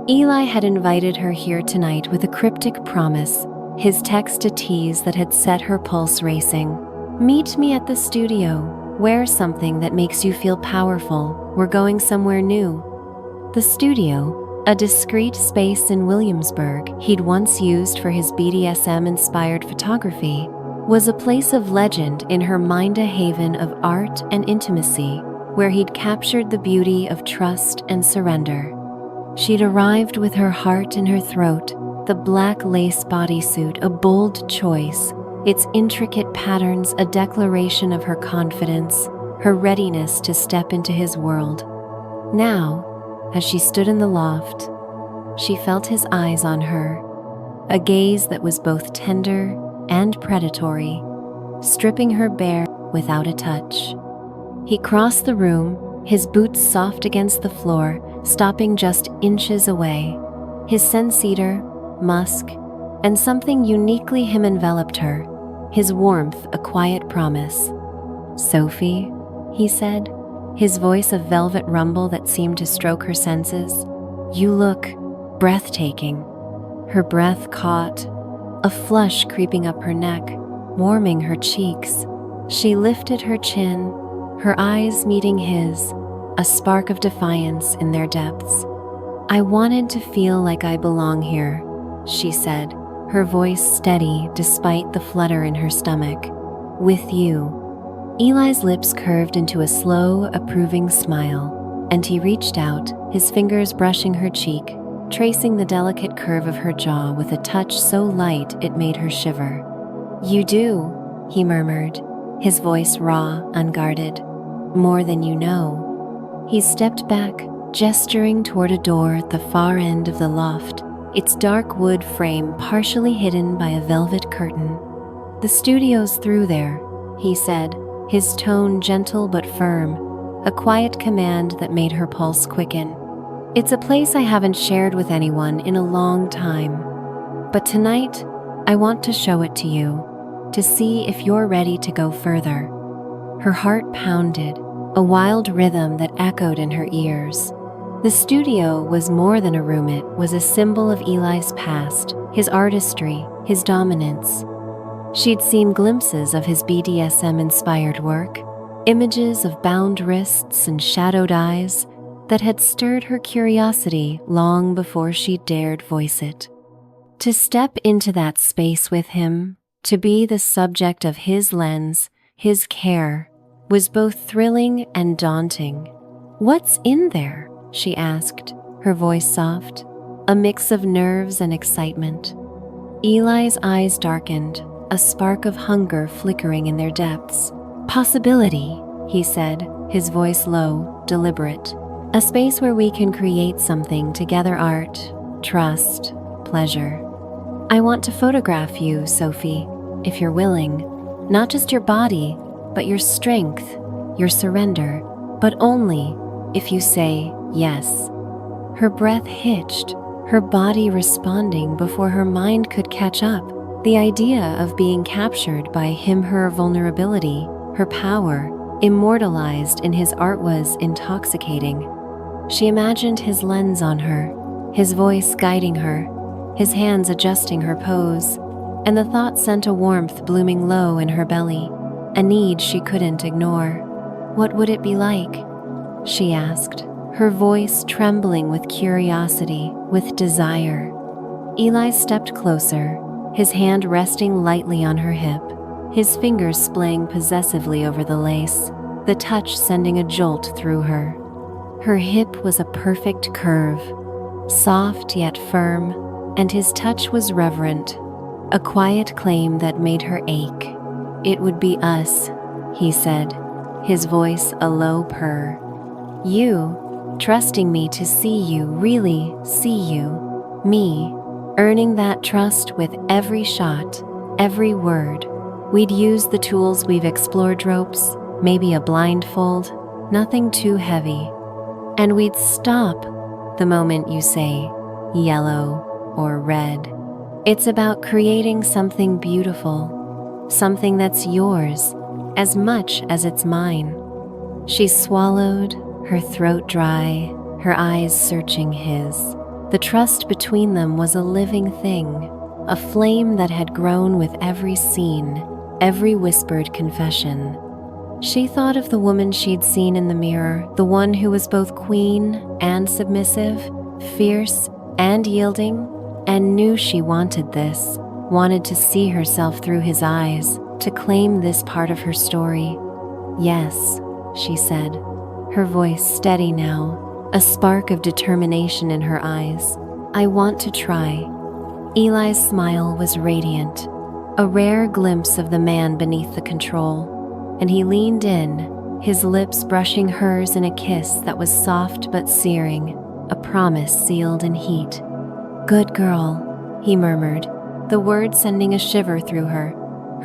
Eli had invited her here tonight with a cryptic promise, his text a tease that had set her pulse racing. "Meet me at the studio. Wear something that makes you feel powerful. We're going somewhere new." The studio, a discreet space in Williamsburg he'd once used for his BDSM-inspired photography, was a place of legend in her mind, a haven of art and intimacy, where he'd captured the beauty of trust and surrender. She'd arrived with her heart in her throat, the black lace bodysuit a bold choice, its intricate patterns a declaration of her confidence, her readiness to step into his world. Now, as she stood in the loft, she felt his eyes on her, a gaze that was both tender and predatory, stripping her bare without a touch. He crossed the room, his boots soft against the floor, stopping just inches away. His scent-cedar, musk, and something uniquely him enveloped her, his warmth a quiet promise. "Sophie," he said, his voice a velvet rumble that seemed to stroke her senses, "you look breathtaking." Her breath caught, a flush creeping up her neck, warming her cheeks. She lifted her chin, her eyes meeting his, a spark of defiance in their depths. "I wanted to feel like I belong here," she said, her voice steady despite the flutter in her stomach. "With you." Eli's lips curved into a slow, approving smile, and he reached out, his fingers brushing her cheek, tracing the delicate curve of her jaw with a touch so light it made her shiver. "You do," he murmured, his voice raw, unguarded. more than you know. He stepped back, gesturing toward a door at the far end of the loft, its dark wood frame partially hidden by a velvet curtain. "The studio's through there," he said, his tone gentle but firm, a quiet command that made her pulse quicken. "It's a place I haven't shared with anyone in a long time. But tonight, I want to show it to you, to see if you're ready to go further." Her heart pounded, a wild rhythm that echoed in her ears. The studio was more than a room, it was a symbol of Eli's past, his artistry, his dominance. She'd seen glimpses of his BDSM-inspired work, images of bound wrists and shadowed eyes that had stirred her curiosity long before she dared voice it. To step into that space with him, to be the subject of his lens, his care, was both thrilling and daunting. "What's in there?" she asked, her voice soft, a mix of nerves and excitement. Eli's eyes darkened, a spark of hunger flickering in their depths. "Possibility," he said, his voice low, deliberate. "A space where we can create something together, art, trust, pleasure. I want to photograph you, Sophie, if you're willing. Not just your body, but your strength, your surrender, but only if you say yes." Her breath hitched, her body responding before her mind could catch up. The idea of being captured by him, her vulnerability, her power, immortalized in his art was intoxicating. She imagined his lens on her, his voice guiding her, his hands adjusting her pose, and the thought sent a warmth blooming low in her belly, a need she couldn't ignore. "What would it be like?" she asked, her voice trembling with curiosity, with desire. Eli stepped closer, his hand resting lightly on her hip, his fingers splaying possessively over the lace, the touch sending a jolt through her. Her hip was a perfect curve, soft yet firm, and his touch was reverent, a quiet claim that made her ache. "It would be us," he said, his voice a low purr. "You, trusting me to see you, really see you. Me, earning that trust with every shot, every word. We'd use the tools we've explored, ropes, maybe a blindfold, nothing too heavy. And we'd stop the moment you say yellow or red. It's about creating something beautiful, something that's yours as much as it's mine." She swallowed, her throat dry, her eyes searching his. The trust between them was a living thing, a flame that had grown with every scene, every whispered confession. She thought of the woman she'd seen in the mirror, the one who was both queen and submissive, fierce and yielding, and knew she wanted this, wanted to see herself through his eyes, to claim this part of her story. "Yes," she said, her voice steady now, a spark of determination in her eyes. "I want to try." Eli's smile was radiant, a rare glimpse of the man beneath the control, and he leaned in, his lips brushing hers in a kiss that was soft but searing, a promise sealed in heat. "Good girl," he murmured, the words sending a shiver through her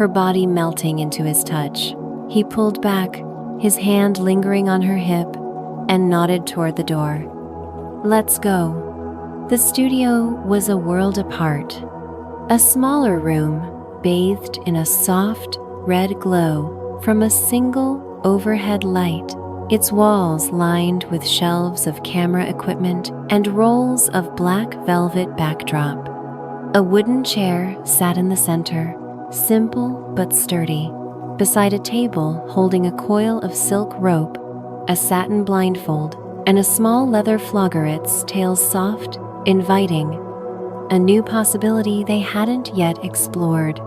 body melting into his touch. He pulled back, his hand lingering on her hip, and nodded toward the door. "Let's go." The studio was a world apart. A smaller room, bathed in a soft, red glow from a single overhead light, its walls lined with shelves of camera equipment and rolls of black velvet backdrop. A wooden chair sat in the center, simple but sturdy, beside a table holding a coil of silk rope, a satin blindfold, and a small leather flogger, its tail soft, inviting, a new possibility they hadn't yet explored.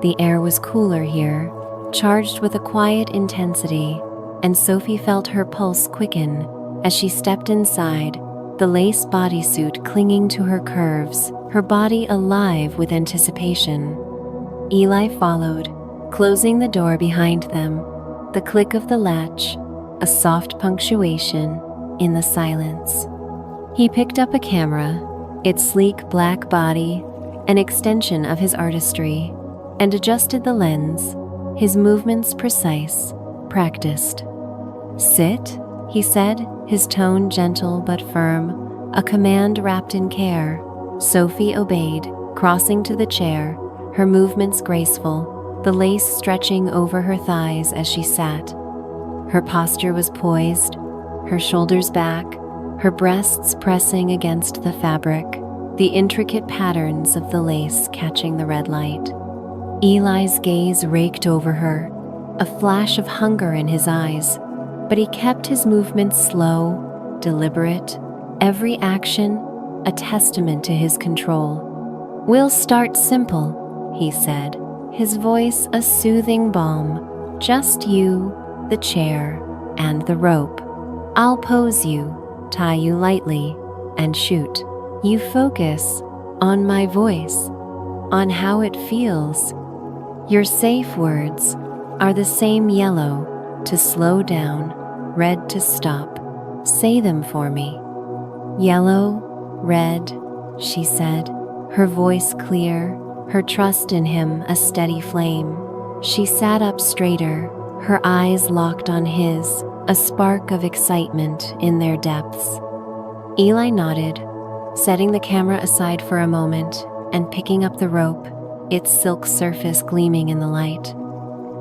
The air was cooler here, charged with a quiet intensity, and Sophie felt her pulse quicken as she stepped inside, the lace bodysuit clinging to her curves, her body alive with anticipation. Eli followed, closing the door behind them, the click of the latch, a soft punctuation in the silence. He picked up a camera, its sleek black body an extension of his artistry, and adjusted the lens, his movements precise, practiced. "Sit," he said, his tone gentle but firm, a command wrapped in care. Sophie obeyed, crossing to the chair, her movements graceful, the lace stretching over her thighs as she sat. Her posture was poised, her shoulders back, her breasts pressing against the fabric, the intricate patterns of the lace catching the red light. Eli's gaze raked over her, a flash of hunger in his eyes, but he kept his movements slow, deliberate, every action a testament to his control. "We'll start simple," he said, his voice a soothing balm. "Just you, the chair, and the rope. I'll pose you, tie you lightly, and shoot. You focus on my voice, on how it feels. Your safe words are the same: yellow to slow down, red to stop. Say them for me." "Yellow, red," she said, her voice clear, her trust in him a steady flame. She sat up straighter, her eyes locked on his, a spark of excitement in their depths. Eli nodded, setting the camera aside for a moment and picking up the rope, its silk surface gleaming in the light.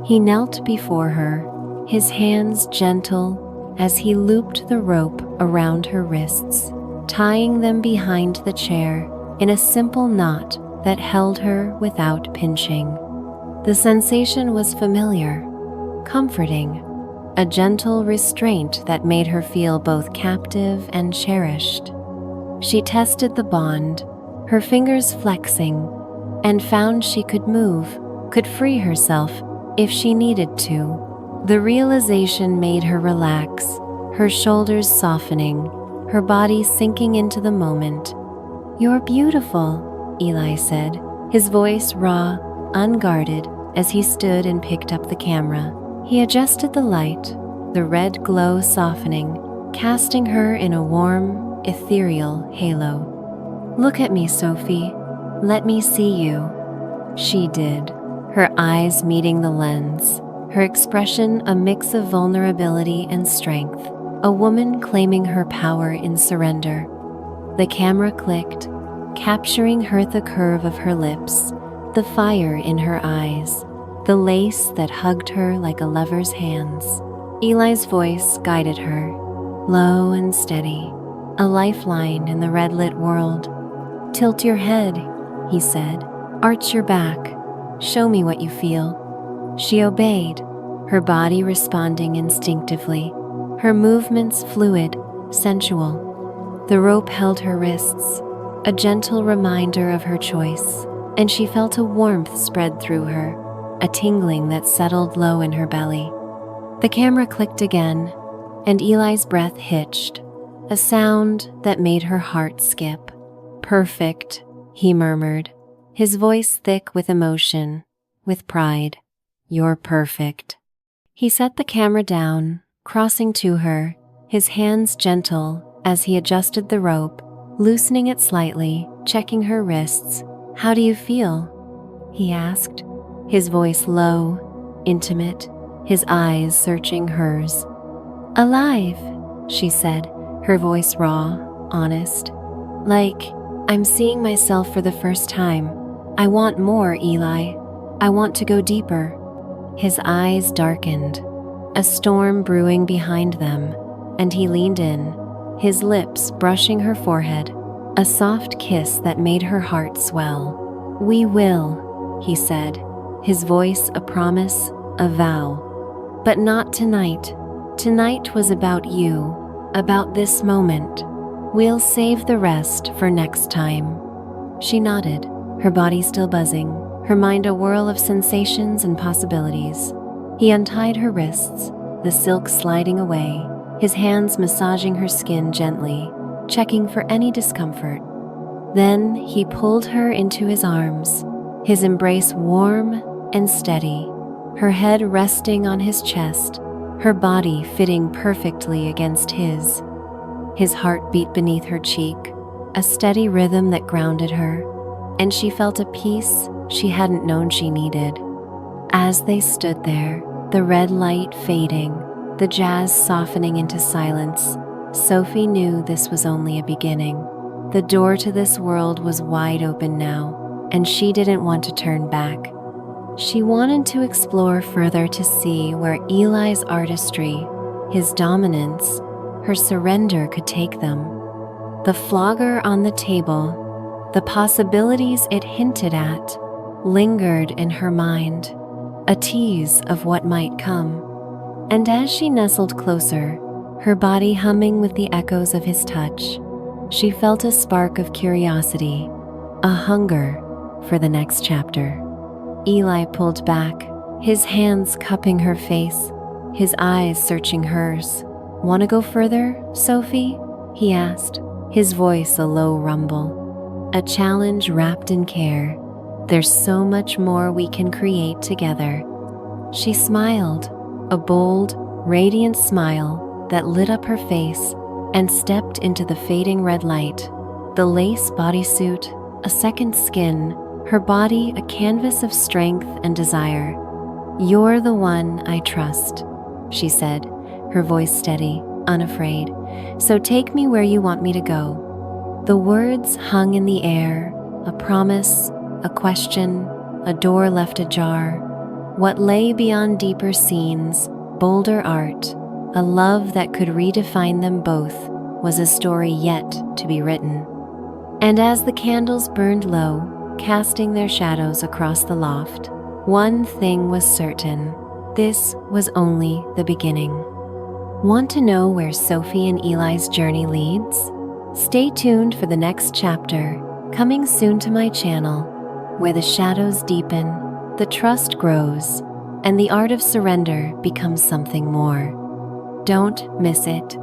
He knelt before her, his hands gentle as he looped the rope around her wrists, tying them behind the chair in a simple knot that held her without pinching. The sensation was familiar, comforting, a gentle restraint that made her feel both captive and cherished. She tested the bond, her fingers flexing, and found she could move, could free herself if she needed to. The realization made her relax, her shoulders softening, her body sinking into the moment. "You're beautiful," Eli said, his voice raw, unguarded, as he stood and picked up the camera. He adjusted the light, the red glow softening, casting her in a warm, ethereal halo. "Look at me, Sophie. Let me see you." She did, her eyes meeting the lens, her expression a mix of vulnerability and strength, a woman claiming her power in surrender. The camera clicked, capturing the curve of her lips, the fire in her eyes, the lace that hugged her like a lover's hands. Eli's voice guided her, low and steady, a lifeline in the red-lit world. "Tilt your head," he said. "Arch your back. Show me what you feel." She obeyed, her body responding instinctively, her movements fluid, sensual. The rope held her wrists, a gentle reminder of her choice, and she felt a warmth spread through her, a tingling that settled low in her belly. The camera clicked again, and Eli's breath hitched, a sound that made her heart skip. "Perfect," he murmured, his voice thick with emotion, with pride. "You're perfect." He set the camera down, crossing to her, his hands gentle as he adjusted the rope, loosening it slightly, checking her wrists. "How do you feel?" he asked, his voice low, intimate, his eyes searching hers. "Alive," she said, her voice raw, honest. "Like, I'm seeing myself for the first time. I want more, Eli. I want to go deeper." His eyes darkened, a storm brewing behind them, and he leaned in, his lips brushing her forehead, a soft kiss that made her heart swell. "We will," he said, his voice a promise, a vow. "But not tonight. Tonight was about you, about this moment. We'll save the rest for next time." She nodded, her body still buzzing, her mind a whirl of sensations and possibilities. He untied her wrists, the silk sliding away, his hands massaging her skin gently, checking for any discomfort. Then he pulled her into his arms, his embrace warm and steady, her head resting on his chest, her body fitting perfectly against his. His heart beat beneath her cheek, a steady rhythm that grounded her, and she felt a peace she hadn't known she needed. As they stood there, the red light fading, the jazz softening into silence, Sophie knew this was only a beginning. The door to this world was wide open now, and she didn't want to turn back. She wanted to explore further to see where Eli's artistry, his dominance, her surrender could take them. The flogger on the table, the possibilities it hinted at, lingered in her mind, a tease of what might come. And as she nestled closer, her body humming with the echoes of his touch, she felt a spark of curiosity, a hunger for the next chapter. Eli pulled back, his hands cupping her face, his eyes searching hers. "Want to go further, Sophie?" he asked, his voice a low rumble. A challenge wrapped in care. "There's so much more we can create together." She smiled, a bold, radiant smile that lit up her face, and stepped into the fading red light. The lace bodysuit, a second skin, her body a canvas of strength and desire. "You're the one I trust," she said, her voice steady, unafraid. "So take me where you want me to go." The words hung in the air, a promise, a question, a door left ajar. What lay beyond deeper scenes, bolder art, a love that could redefine them both, was a story yet to be written. And as the candles burned low, casting their shadows across the loft, one thing was certain: this was only the beginning. Want to know where Sophie and Eli's journey leads? Stay tuned for the next chapter, coming soon to my channel, where the shadows deepen, the trust grows, and the art of surrender becomes something more. Don't miss it.